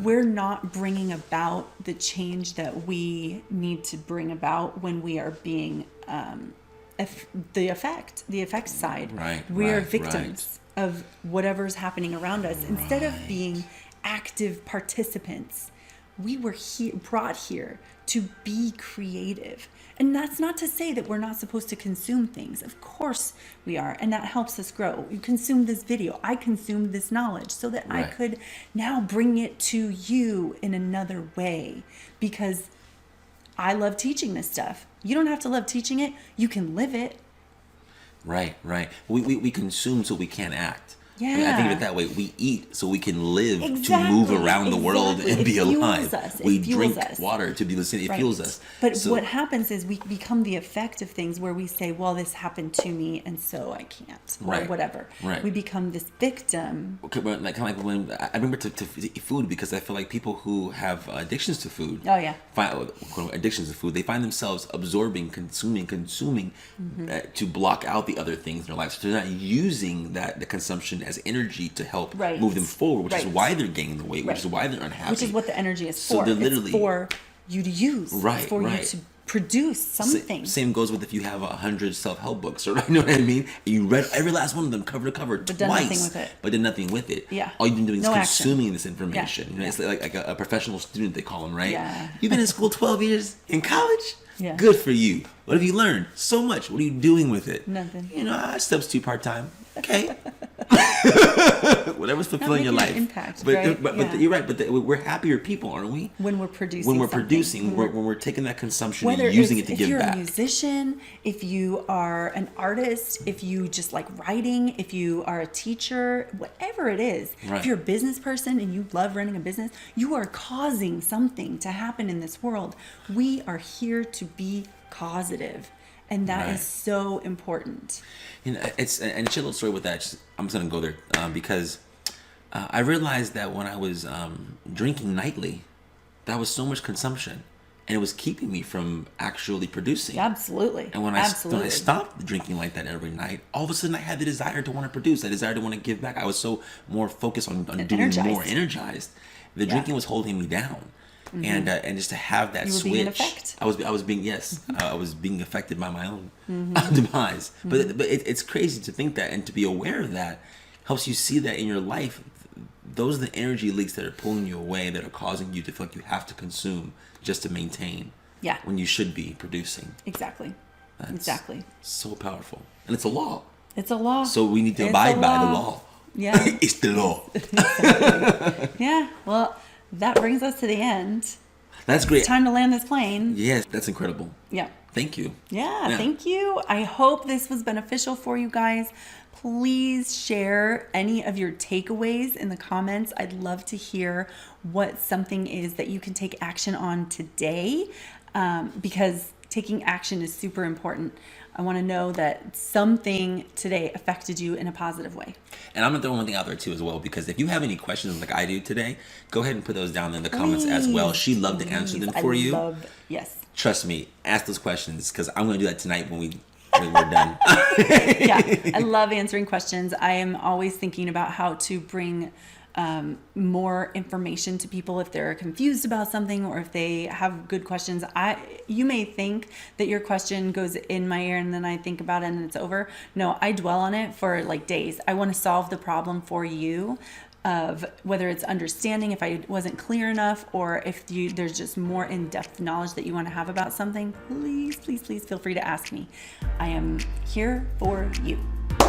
we're not bringing about the change that we need to bring about when we are being the effect side. We are victims of whatever's happening around us. Instead of being active participants, we were brought here to be creative. And that's not to say that we're not supposed to consume things. Of course we are. And that helps us grow. You consume this video. I consumed this knowledge so that I could now bring it to you in another way, because I love teaching this stuff. You don't have to love teaching it. You can live it. Right. We consume so we can't act. Yeah. I think of it that way. We eat so we can live, to move around the world and be alive. We drink water to be listening. It fuels us. But what happens is we become the effect of things, where we say, well, this happened to me and so I can't, or whatever. We become this victim. Okay, but kind of like when I remember to food, because I feel like people who have addictions to food, addictions to food, they find themselves absorbing, consuming to block out the other things in their lives. So they're not using the consumption as energy to help move them forward, which is why they're gaining the weight, which is why they're unhappy. Which is what the energy is for. So they're literally, it's for you to use. It's for you to produce something. Same goes with if you have 100 self-help books, or you know what I mean? And you read every last one of them cover to cover twice, but did nothing with it. Yeah. All you've been doing is consuming action. This information. You know, it's like a professional student, they call them, right? Yeah. You've been in school 12 years, in college? Yeah. Good for you. What have you learned? So much. What are you doing with it? Nothing. You know, I substitute part-time. Okay. Whatever's fulfilling your life. Impact, but you're right. But we're happier people, aren't we? When we're producing. When we're taking that consumption and using it to give back. If you're a musician, if you are an artist, if you just like writing, if you are a teacher, whatever it is. If you're a business person and you love running a business, you are causing something to happen in this world. We are here to be causative. And that is so important. You know, it's a little story with that. I'm just gonna go there because I realized that when I was drinking nightly, that was so much consumption, and it was keeping me from actually producing. Absolutely. And when I stopped drinking like that every night, all of a sudden I had the desire to want to produce. I desire to want to give back. I was so more focused on doing more, energized. The drinking was holding me down. And just to have that switch, being an effect. I was being affected by my own demise. But it's crazy to think that, and to be aware of that helps you see that in your life. Those are the energy leaks that are pulling you away, that are causing you to feel like you have to consume just to maintain. Yeah. When you should be producing. Exactly. That's so powerful, and it's a law. It's a law. So we need to abide by the law. Yeah. It's the law. Yeah. Well. That brings us to the end. That's great. It's time to land this plane. Yes, that's incredible. Yeah. Thank you. Yeah, thank you. I hope this was beneficial for you guys. Please share any of your takeaways in the comments. I'd love to hear what something is that you can take action on today, because taking action is super important. I want to know that something today affected you in a positive way. And I'm going to throw one thing out there too as well, because if you have any questions like I do today, go ahead and put those down in the comments as well. She'd love to answer them for you. Yes. Trust me, ask those questions, because I'm going to do that tonight when we're done. Yeah, I love answering questions. I am always thinking about how to bring more information to people if they're confused about something, or if they have good questions. You may think that your question goes in my ear and then I think about it and it's over. No, I dwell on it for like days. I want to solve the problem for you, of whether it's understanding if I wasn't clear enough, or if there's just more in-depth knowledge that you want to have about something. Please feel free to ask me. I am here for you. All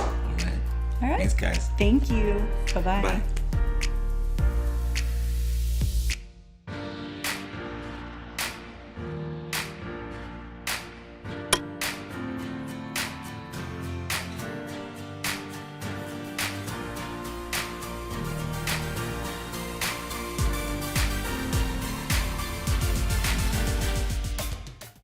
right. Thanks, guys. Thank you. Bye-bye. Bye.